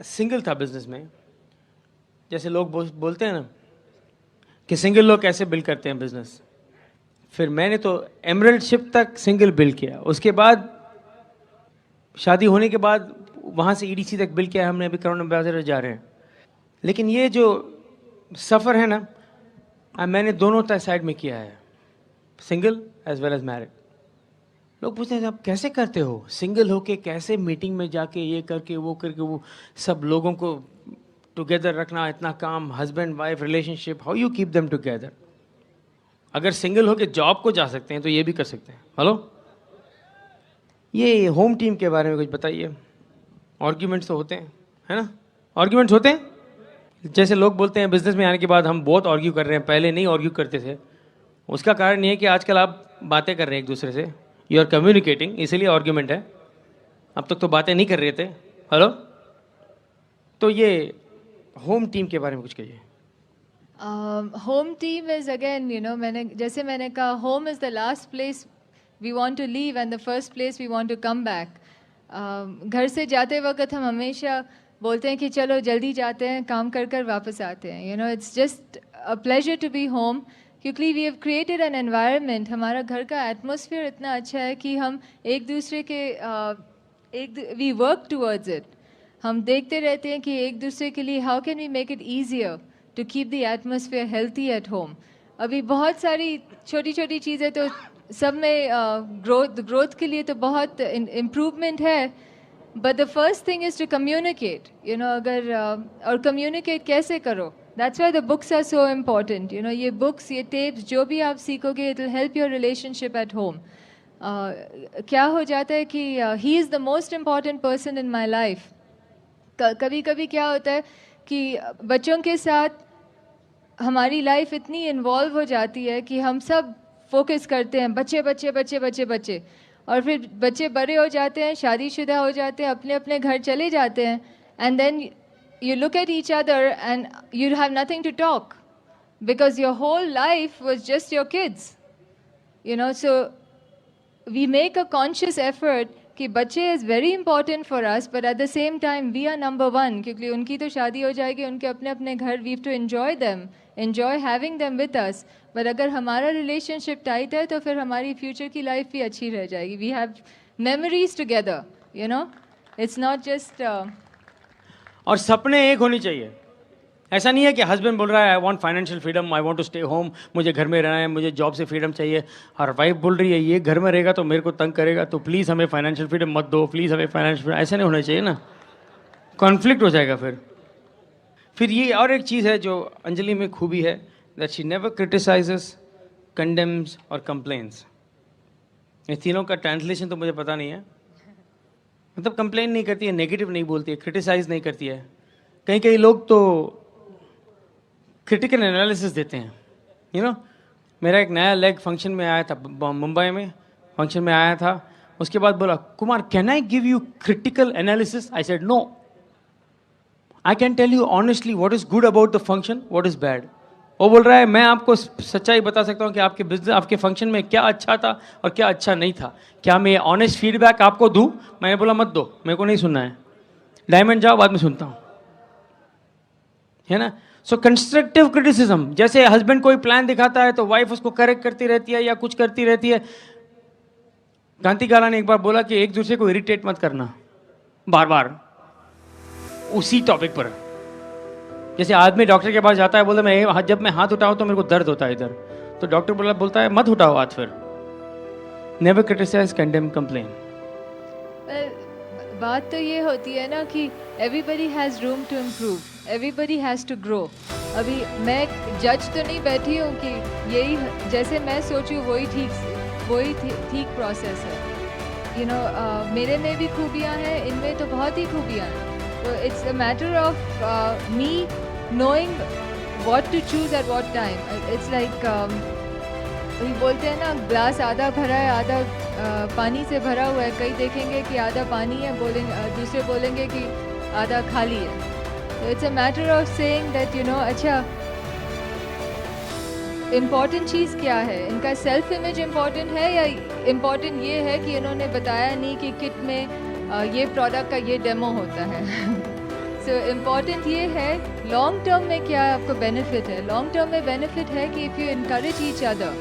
सिंगल था बिजनेस में, जैसे लोग बोलते हैं ना कि सिंगल लोग कैसे बिल्ड करते हैं बिजनेस, फिर मैंने तो एमरल्डशिप तक सिंगल बिल्ड किया. उसके बाद शादी होने के बाद वहाँ से EDC तक बिल्ड किया हमने. अभी करोड़ बाजार जा रहे हैं. लेकिन ये जो सफ़र है ना, मैंने दोनों साइड में किया है, single as well as married. लोग पूछते हैं आप कैसे करते हो, सिंगल होके कैसे मीटिंग में जाके ये करके वो सब लोगों को टुगेदर रखना, इतना काम, husband wife relationship, how you keep them together. अगर सिंगल होके जॉब को जा सकते हैं तो ये भी कर सकते हैं. हेलो, ये होम टीम के बारे में कुछ बताइए. आर्ग्यूमेंट्स तो होते हैं, है ना? आर्ग्यूमेंट्स होते हैं. जैसे लोग बोलते हैं बिजनेस में आने के बाद हम बहुत आर्ग्यू कर रहे हैं, पहले नहीं आर्ग्यू करते थे. उसका कारण ये है कि आजकल आप बातें कर रहे हैं एक दूसरे से, यू आर कम्युनिकेटिंग, इसीलिए आर्ग्यूमेंट है. अब तक तो बातें नहीं कर रहे थे. हेलो, तो ये होम टीम के बारे में कुछ कहिए। Home team is again, you know, जैसे मैंने कहा, home is the last place we want to leave and the first place we want to come back. घर से जाते वक्त हम हमेशा बोलते हैं कि चलो जल्दी जाते हैं, काम कर कर वापस आते हैं. You know, it's just a pleasure to be home क्योंकि we have created an environment. हमारा घर का atmosphere इतना अच्छा है कि हम एक दूसरे के we work towards it. हम देखते रहते हैं कि एक दूसरे के लिए how can we make it easier to keep the atmosphere healthy at home. अभी बहुत सारी छोटी छोटी चीज़ें तो सब में ग्रोथ के लिए तो बहुत इम्प्रूवमेंट है, but the first thing is to communicate. You know, अगर और कम्युनिकेट कैसे करो, that's why the books are so important. You know, ये बुक्स, ये टेप्स, जो भी आप सीखोगे, it will help your relationship at home. क्या हो जाता है कि he is the most important person in my life. कभी कभी क्या होता है कि बच्चों के साथ हमारी लाइफ इतनी इन्वॉल्व हो जाती है कि हम सब फोकस करते हैं बच्चे बच्चे बच्चे बच्चे बच्चे, और फिर बच्चे बड़े हो जाते हैं, शादीशुदा हो जाते हैं, अपने अपने घर चले जाते हैं, and then you look at each other and you have nothing to talk because your whole life was just your kids. You know, so we make a conscious effort कि बच्चे is very important for us, but at the same time we are number one, क्योंकि उनकी तो शादी हो जाएगी, उनके अपने अपने घर, we have to enjoy them, enjoy having them with us. But अगर हमारा रिलेशनशिप टाइट है तो फिर हमारी फ्यूचर की लाइफ भी अच्छी रह जाएगी. We have memories together. You know, it's not just और सपने एक होनी चाहिए. ऐसा नहीं है कि हस्बैंड बोल रहा है I want financial freedom, I want to stay home, मुझे घर में रहना है, मुझे जॉब से फ्रीडम चाहिए, और वाइफ बोल रही है ये घर में रहेगा तो मेरे को तंग करेगा, तो प्लीज़ हमें फाइनेंशियल फ्रीडम मत दो, प्लीज़ हमें फाइनेंशियल फ्रीडम. ऐसा नहीं होना चाहिए ना, कॉन्फ्लिक्ट हो जाएगा फिर ये. और एक चीज़ है जो अंजलि में खूबी है, that she never criticises, condemns और कंप्लेन्स. ये तीनों का ट्रांसलेशन तो मुझे पता नहीं है. मतलब कंप्लेन नहीं करती है, नेगेटिव नहीं बोलती है, क्रिटिसाइज नहीं करती है. कई कई लोग तो क्रिटिकल एनालिसिस देते हैं. यू नो, मेरा एक नया लेग फंक्शन में आया था, मुंबई में फंक्शन में आया था. उसके बाद बोला, Kumar can I give you critical analysis? I said no, I can tell you honestly what is good about the function, what is bad. वो बोल रहा है मैं आपको सच्चाई बता सकता हूँ कि आपके बिजनेस, आपके फंक्शन में क्या अच्छा था और क्या अच्छा नहीं था. क्या मैं ऑनेस्ट फीडबैक आपको दूँ? मैंने बोला मत दो, मेरे को नहीं सुनना है. डायमंड जाओ, बाद में सुनता हूँ, है ना. सो कंस्ट्रक्टिव क्रिटिसिज्म, जैसे हस्बैंड कोई प्लान दिखाता है तो वाइफ उसको करेक्ट करती रहती है या कुछ करती रहती है. कांति काला ने एक बार बोला कि एक दूसरे को इरिटेट मत करना बार बार उसी टॉपिक पर. जैसे आदमी डॉक्टर के पास जाता है, बोलता मैं जब मैं हाथ उठाऊं तो मेरे को दर्द होता है इधर, तो डॉक्टर बोलता है मत उठाओ हाथ. फिर नेवर क्रिटिसाइज, कंडेम, कंप्लेन. बात तो ये होती है ना कि everybody has room to improve, everybody has to grow. अभी मैं जज तो नहीं बैठी हूँ कि यही जैसे मैं सोचूँ वही ठीक प्रोसेस है. यू नो, मेरे में भी खूबियाँ हैं, इनमें तो बहुत ही खूबियाँ हैं. तो it's a matter of me knowing what to choose at what time. It's like अभी बोलते हैं ना, ग्लास आधा भरा है, आधा पानी से भरा हुआ है. कई देखेंगे कि आधा पानी है, दूसरे बोलेंगे कि आधा खाली है. तो it's a matter of saying that, you no, अच्छा इम्पॉर्टेंट चीज़ क्या है, इनका सेल्फ इमेज इम्पॉर्टेंट है या इम्पॉर्टेंट ये है कि इन्होंने बताया नहीं कि किट में ये प्रोडक्ट का ये डेमो होता है. सो इम्पॉर्टेंट ये है लॉन्ग टर्म में क्या आपको बेनिफिट है. लॉन्ग टर्म में बेनिफिट है कि if you encourage each other,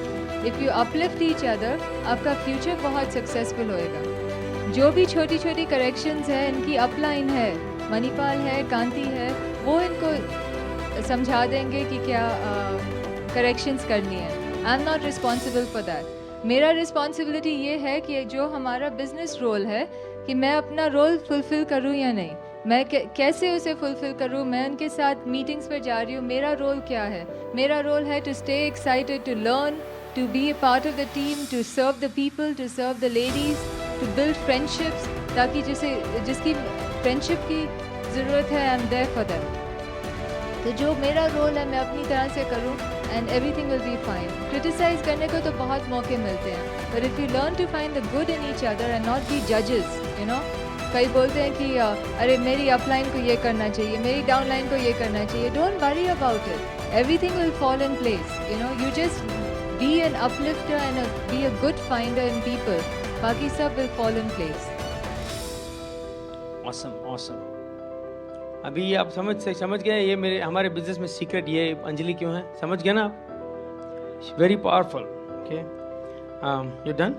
if you uplift each other, आपका फ्यूचर बहुत सक्सेसफुल होएगा. जो भी छोटी छोटी करेक्शंस है, इनकी अपलाइन है, मणिपाल है, कांति है, वो इनको समझा देंगे कि क्या करेक्शंस करनी है. I am not responsible for that. मेरा रिस्पॉन्सिबिलिटी ये है कि जो हमारा बिजनेस रोल है कि मैं अपना रोल फुलफ़िल करूँ या नहीं, मैं कैसे उसे फुलफ़िल करूँ. मैं उनके साथ मीटिंग्स पर जा रही हूँ, मेरा रोल क्या है? मेरा रोल है to stay excited, to learn, to be a part of the team, to serve the people, to serve the ladies, to build friendships, ताकि जिसकी फ्रेंडशिप की ज़रूरत है, I am there for them. तो जो मेरा रोल है मैं अपनी तरह से करूँ and everything will be fine. Criticise करने को तो बहुत मौके मिलते हैं, but if you learn to find the good in each other and not be जजेस, यू नो, कई बोलते हैं कि अरे मेरी अपलाइन को ये करना चाहिए, मेरी डाउनलाइन को ये करना चाहिए. Don't worry about it, everything will fall in place. You know, you just be an uplifter and be a good finder in people. बाकी सब will fall in place. Awesome awesome. अभी आप समझ गए ये हमारे बिजनेस में सीक्रेट ये अंजलि क्यों है? समझ गए ना आप? Very powerful. Okay, you done?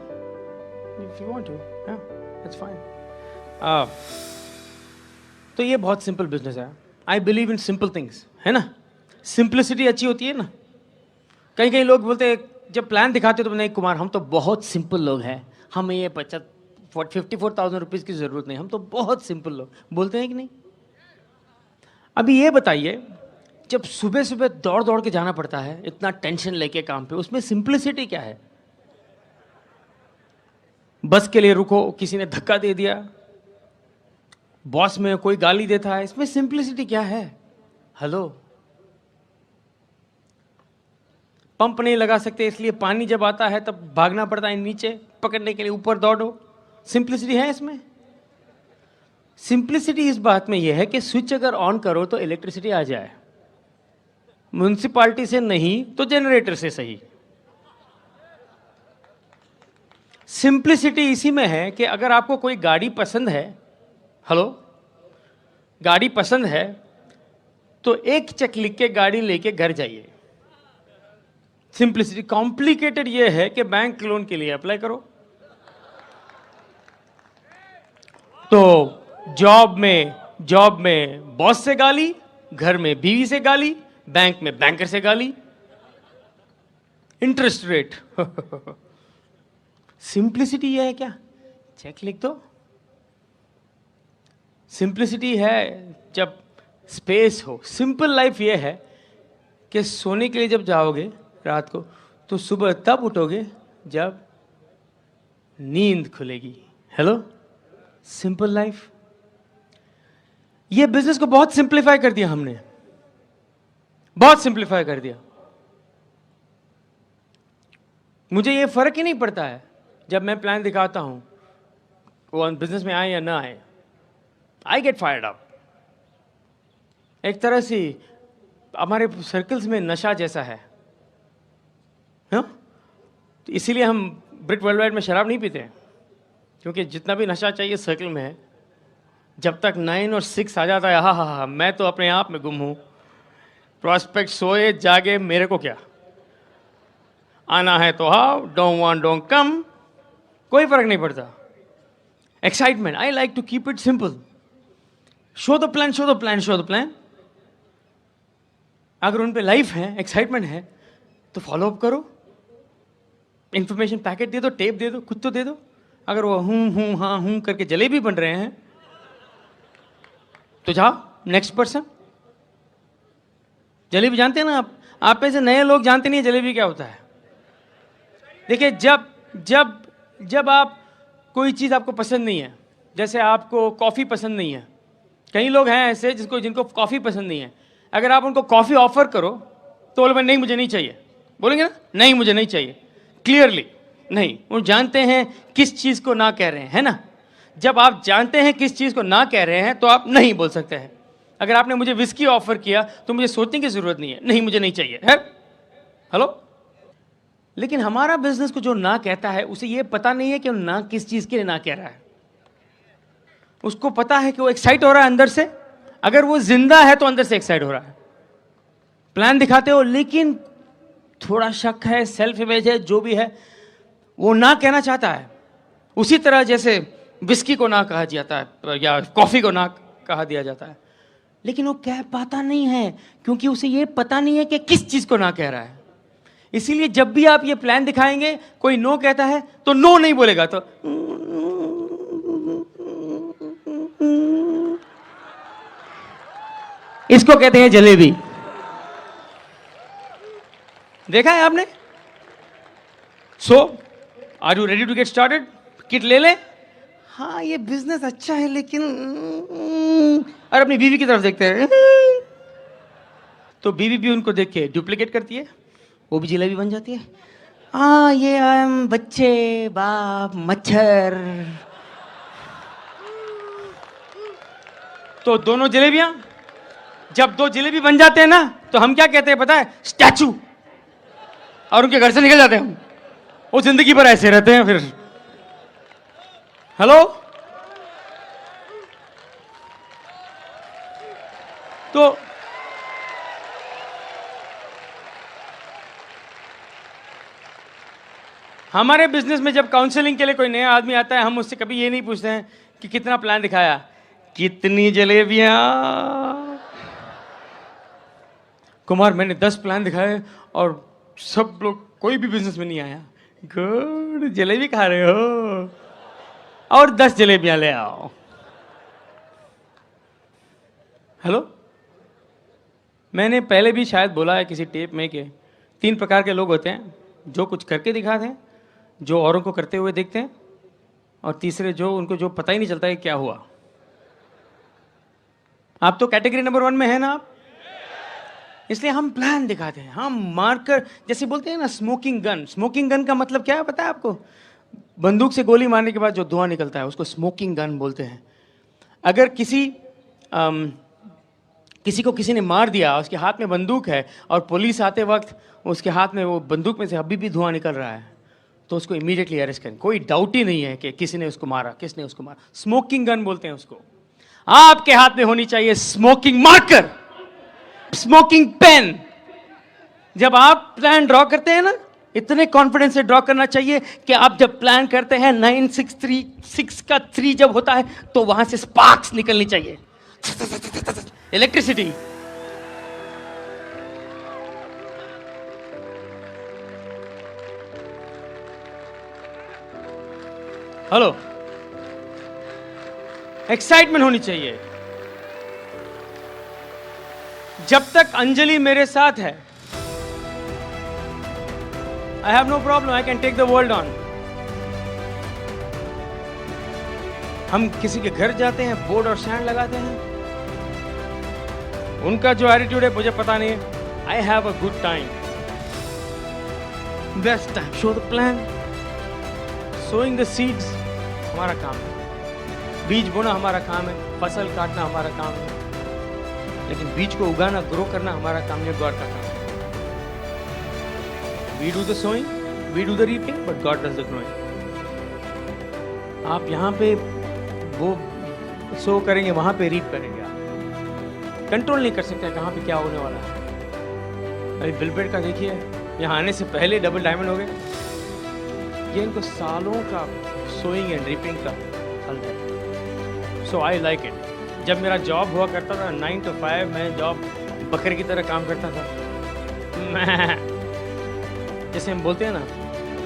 If you want to, या इट्स फाइन. तो ये बहुत सिंपल बिजनेस है. I believe in simple things, है ना. सिंप्लिसिटी अच्छी होती है ना. कई कई लोग बोलते हैं, जब प्लान दिखाते हो तो नहीं कुमार हम तो बहुत सिंपल लोग हैं, हमें ये 54,000 रुपीज़ की ज़रूरत नहीं, हम तो बहुत सिंपल लोग. बोलते हैं कि नहीं? अभी ये बताइए, जब सुबह सुबह दौड़ दौड़ के जाना पड़ता है, इतना टेंशन लेके काम पे, उसमें सिंप्लिसिटी क्या है? बस के लिए रुको, किसी ने धक्का दे दिया, बॉस में कोई गाली देता है, इसमें सिंप्लिसिटी क्या है? हेलो. पंप नहीं लगा सकते इसलिए पानी जब आता है तब भागना पड़ता है नीचे पकड़ने के लिए, ऊपर दौड़ो. सिंप्लिसिटी है इसमें? सिंप्लिसिटी इस बात में यह है कि स्विच अगर ऑन करो तो इलेक्ट्रिसिटी आ जाए, म्युनिसिपैलिटी से नहीं तो जनरेटर से सही. सिंप्लिसिटी इसी में है कि अगर आपको कोई गाड़ी पसंद है, हेलो, गाड़ी पसंद है तो एक चेक लिख के गाड़ी लेके घर जाइए. सिंप्लिसिटी. कॉम्प्लिकेटेड ये है कि बैंक लोन के लिए अप्लाई करो. तो जॉब में बॉस से गाली, घर में बीवी से गाली, बैंक में बैंकर से गाली, इंटरेस्ट रेट. सिंप्लिसिटी ये है क्या? चेक लिख दो. सिंप्लिसिटी है जब स्पेस हो. सिंपल लाइफ ये है कि सोने के लिए जब जाओगे रात को तो सुबह तब उठोगे जब नींद खुलेगी. हेलो. Simple life. ये बिजनेस को बहुत सिंप्लीफाई कर दिया हमने, बहुत सिंप्लीफाई कर दिया. मुझे ये फर्क ही नहीं पड़ता है जब मैं प्लान दिखाता हूं वो बिजनेस में आए या ना आए. I get fired up. एक तरह से हमारे सर्कल्स में नशा जैसा है. हाँ, तो इसीलिए हम ब्रिट वर्ल्ड वाइड में शराब नहीं पीते, क्योंकि जितना भी नशा चाहिए सर्कल में है. जब तक 9 और 6 आ जाता है, हा, मैं तो अपने आप में गुम हूं. प्रॉस्पेक्ट सोए जागे मेरे को क्या, आना है तो how, don't want don't come, कोई फर्क नहीं पड़ता. Excitement. I like to keep it simple. Show the plan, show the plan, show the plan. अगर उन पे लाइफ है, एक्साइटमेंट है तो फॉलो अप करो. इंफॉर्मेशन पैकेट दे दो, टेप दे दो, कुछ तो दे दो. अगर वो हूं हाँ हूं करके जलेबी बन रहे हैं तो जाओ नेक्स्ट पर्सन. जलेबी जानते हैं ना आप में से नए लोग जानते नहीं है जलेबी क्या होता है. देखिए, जब आप कोई चीज़ आपको पसंद नहीं है, जैसे आपको कॉफ़ी पसंद नहीं है, कई लोग हैं ऐसे जिनको कॉफ़ी पसंद नहीं है, अगर आप उनको कॉफ़ी ऑफर करो तो बोले नहीं मुझे नहीं चाहिए. बोलेंगे ना, नहीं मुझे नहीं चाहिए, क्लियरली नहीं. वो जानते हैं किस चीज़ को ना कह रहे हैं, है ना. जब आप जानते हैं किस चीज़ को ना कह रहे हैं तो आप नहीं बोल सकते हैं. अगर आपने मुझे विस्की ऑफर किया तो मुझे सोचने की ज़रूरत नहीं है, नहीं मुझे नहीं चाहिए है. हेलो. लेकिन हमारा बिजनेस को जो ना कहता है उसे ये पता नहीं है कि वो ना किस चीज़ के लिए ना कह रहा है. उसको पता है कि वो एक्साइट हो रहा है अंदर से. अगर वो जिंदा है तो अंदर से एक्साइट हो रहा है. प्लान दिखाते हो लेकिन थोड़ा शक है, सेल्फ इमेज है, जो भी है वो ना कहना चाहता है. उसी तरह जैसे विस्की को ना कहा जाता है या कॉफ़ी को ना कहा दिया जाता है, लेकिन वो कह पाता नहीं है क्योंकि उसे ये पता नहीं है कि किस चीज़ को ना कह रहा है. इसीलिए जब भी आप ये प्लान दिखाएंगे, कोई नो कहता है तो नो नहीं बोलेगा, तो इसको कहते हैं जलेबी. देखा है आपने. So are you ready to get started? Kit ले ले. हाँ ये बिजनेस अच्छा है लेकिन और अपनी बीवी की तरफ देखते हैं तो बीवी भी उनको देख के डुप्लीकेट करती है, वो भी जलेबी बन जाती है. हाँ ये बच्चे बाप मच्छर. तो दोनों जलेबियां, जब दो जलेबी बन जाते हैं ना तो हम क्या कहते हैं पता है? स्टैचू। और उनके घर से निकल जाते हैं हम, वो जिंदगी भर ऐसे रहते हैं फिर। हेलो, तो हमारे बिजनेस में जब काउंसलिंग के लिए कोई नया आदमी आता है, हम उससे कभी ये नहीं पूछते हैं कि कितना प्लान दिखाया, कितनी जलेबियां। कुमार मैंने 10 प्लान दिखाए और सब लोग, कोई भी बिजनेस में नहीं आया। गुड, जलेबी खा रहे हो और 10 जलेबियां ले आओ। हेलो, मैंने पहले भी शायद बोला है किसी टेप में कि 3 प्रकार के लोग होते हैं, जो कुछ करके दिखाते हैं, जो औरों को करते हुए देखते हैं, और तीसरे जो उनको जो पता ही नहीं चलता है क्या हुआ। आप तो कैटेगरी नंबर 1 में है ना आप, इसलिए हम प्लान दिखाते हैं, हम मार्कर, जैसे बोलते हैं ना स्मोकिंग गन। स्मोकिंग गन का मतलब क्या है पता है आपको? बंदूक से गोली मारने के बाद जो धुआं निकलता है उसको स्मोकिंग गन बोलते हैं। अगर किसी को किसी ने मार दिया, उसके हाथ में बंदूक है और पुलिस आते वक्त उसके हाथ में वो बंदूक में से अभी भी धुआं निकल रहा है, तो उसको इमीडिएटली अरेस्ट करें। कोई डाउट ही नहीं है कि किसने उसको मारा, किसने उसको मारा। स्मोकिंग गन बोलते हैं उसको। आपके हाथ में होनी चाहिए स्मोकिंग मार्कर, स्मोकिंग पेन। जब आप प्लान ड्रॉ करते हैं ना, इतने कॉन्फिडेंस से ड्रॉ करना चाहिए कि आप जब प्लान करते हैं 9636 का 3 जब होता है तो वहां से स्पार्क्स निकलनी चाहिए, इलेक्ट्रिसिटी। हेलो, एक्साइटमेंट होनी चाहिए। जब तक अंजलि मेरे साथ है, I have no problem, I can take the world on. हम किसी के घर जाते हैं, बोर्ड और स्टैंड लगाते हैं, उनका जो एटीट्यूड है मुझे पता नहीं है। I have a good time, best time, show the plan, sowing the seeds हमारा काम है, बीज बोना हमारा काम है, फसल काटना हमारा काम है, लेकिन बीज को उगाना, ग्रो करना हमारा काम नहीं, गॉड का काम है। We do the sowing, we do the reaping, but God does the growing. आप यहाँ पे वो सो करेंगे, वहां पे रीप करेंगे। आप कंट्रोल नहीं कर सकते कहाँ पे क्या होने वाला है। अरे बिलबेट का देखिए, यहाँ आने से पहले डबल डायमंड हो गए। ये इनको सालों का सोइंग एंड रीपिंग का फल है। सो आई लाइक इट। जब मेरा जॉब हुआ करता था 9 to 5, मैं जॉब बकरे की तरह काम करता था। मैं जैसे हम बोलते हैं ना,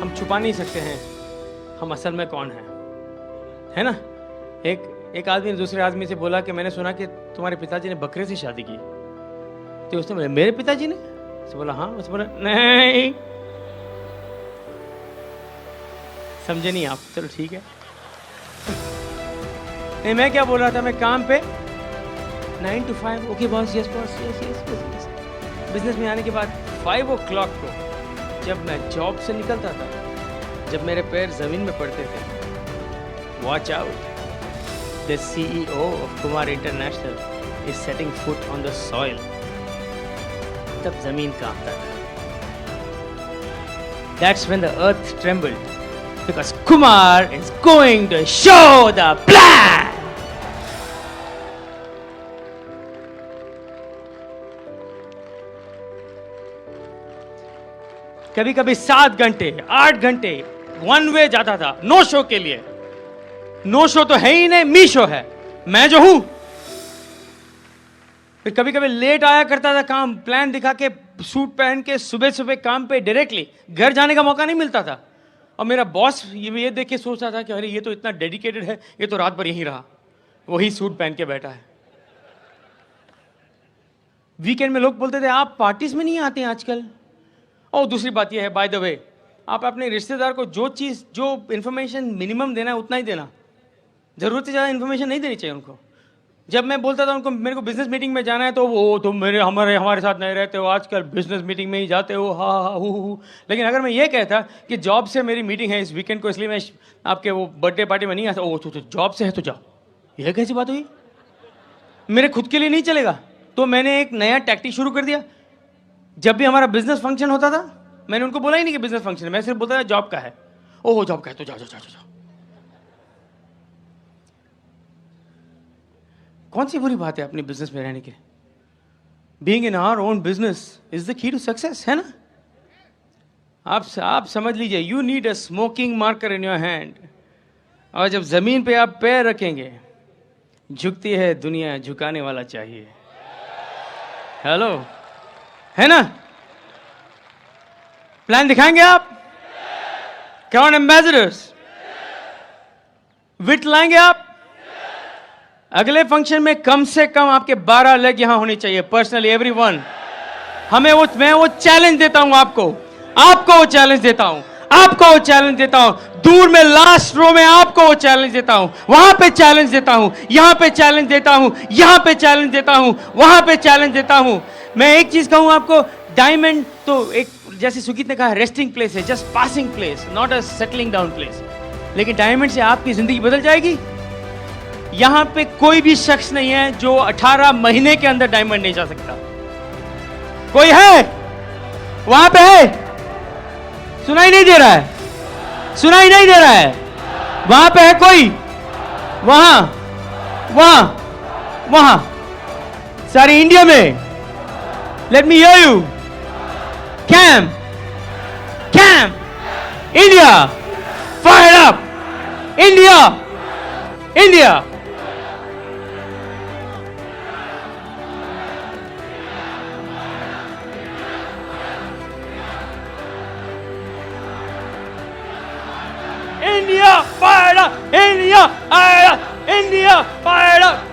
हम छुपा नहीं सकते हैं हम असल में कौन है ना। एक आदमी ने दूसरे आदमी से बोला कि मैंने सुना कि तुम्हारे पिताजी ने बकरे से शादी की। तो उसने बोला मेरे पिताजी ने? उसने बोला हाँ। उसने बोला नहीं, समझे नहीं आप, चलो ठीक है। नहीं, मैं क्या बोल रहा था, मैं काम पे 9 to 5, okay boss, yes boss, yes. Business में आने के बाद 5 o'clock को जब मैं जॉब से निकलता था, जब मेरे पैर जमीन में पड़ते थे, watch out, the CEO of Kumar international is setting foot on the soil. तब जमीन कांपता था। That's when the earth trembled, because Kumar is going to show the plan. कभी कभी 7 घंटे 8 घंटे 1 वे जाता था नो शो के लिए। नो शो तो है ही नहीं, मी शो है, मैं जो हूं। फिर कभी कभी लेट आया करता था काम, प्लान दिखा के सूट पहन के सुबह सुबह काम पे डायरेक्टली, घर जाने का मौका नहीं मिलता था। और मेरा बॉस ये देख के सोचता था कि अरे ये तो इतना डेडिकेटेड है, ये तो रात भर यहीं रहा, वही सूट पहन के बैठा है। वीकेंड में लोग बोलते थे आप पार्टीज में नहीं आते हैं आजकल। और दूसरी बात यह है, बाय द वे, आप अपने रिश्तेदार को जो इंफॉर्मेशन मिनिमम देना है उतना ही देना, जरूरत से ज़्यादा इन्फॉर्मेशन नहीं देनी चाहिए उनको। जब मैं बोलता था उनको मेरे को बिजनेस मीटिंग में जाना है, तो वो तुम हमारे साथ नहीं रहते हो, आजकल बिजनेस मीटिंग में ही जाते हो, हा हु। लेकिन अगर मैं ये कहता कि जॉब से मेरी मीटिंग है इस वीकेंड को, इसलिए मैं आपके वो बर्थडे पार्टी में नहीं आता, ओ तो जॉब से है तो जाओ, यह कैसी बात हुई? मेरे खुद के लिए नहीं चलेगा, तो मैंने एक नया टैक्टिक शुरू कर दिया। जब भी हमारा बिजनेस फंक्शन होता था, मैंने उनको बोला ही नहीं कि बिजनेस फंक्शन है, मैं सिर्फ बोलता था जॉब का है। ओह जॉब का है तो जाओ जाओ जाओ जाओ। कौन सी बुरी बात है अपने बिजनेस में रहने के? Being in our own business is the key to success, है ना? आप समझ लीजिए, you need a smoking marker in your hand, और जब जमीन पे आप पैर रखेंगे, झुकती है दुनिया, झुकाने वाला चाहिए। हेलो, है ना? प्लान दिखाएंगे आप? कौन एम्बेसडर्स? विट लाएंगे आप? अगले फंक्शन में कम से कम आपके 12 लेग यहां होने चाहिए, पर्सनली एवरीवन। मैं वो चैलेंज देता हूं आपको वो चैलेंज देता हूं, आपको वो चैलेंज देता हूं। दूर में लास्ट रो में आपको वो चैलेंज देता हूं, वहां पे चैलेंज देता हूं, यहां पे चैलेंज देता हूं, यहां पे चैलेंज देता हूं, वहां पे चैलेंज देता हूं। मैं एक चीज कहूं आपको, डायमंड तो एक, जैसे सुकीत ने कहा, रेस्टिंग प्लेस है, just passing place, not a settling down place. लेकिन डायमंड से आपकी जिंदगी बदल जाएगी। यहां पे कोई भी शख्स नहीं है जो 18 महीने के अंदर डायमंड नहीं जा सकता। कोई है? वहां पे है? सुनाई नहीं दे रहा है? सुनाई नहीं दे रहा है? वहां पे है कोई? वहां वहां वहां सारी इंडिया में। Let me hear you. Come India, fire up India, India. India, fire up! India, fire up! India, fire up!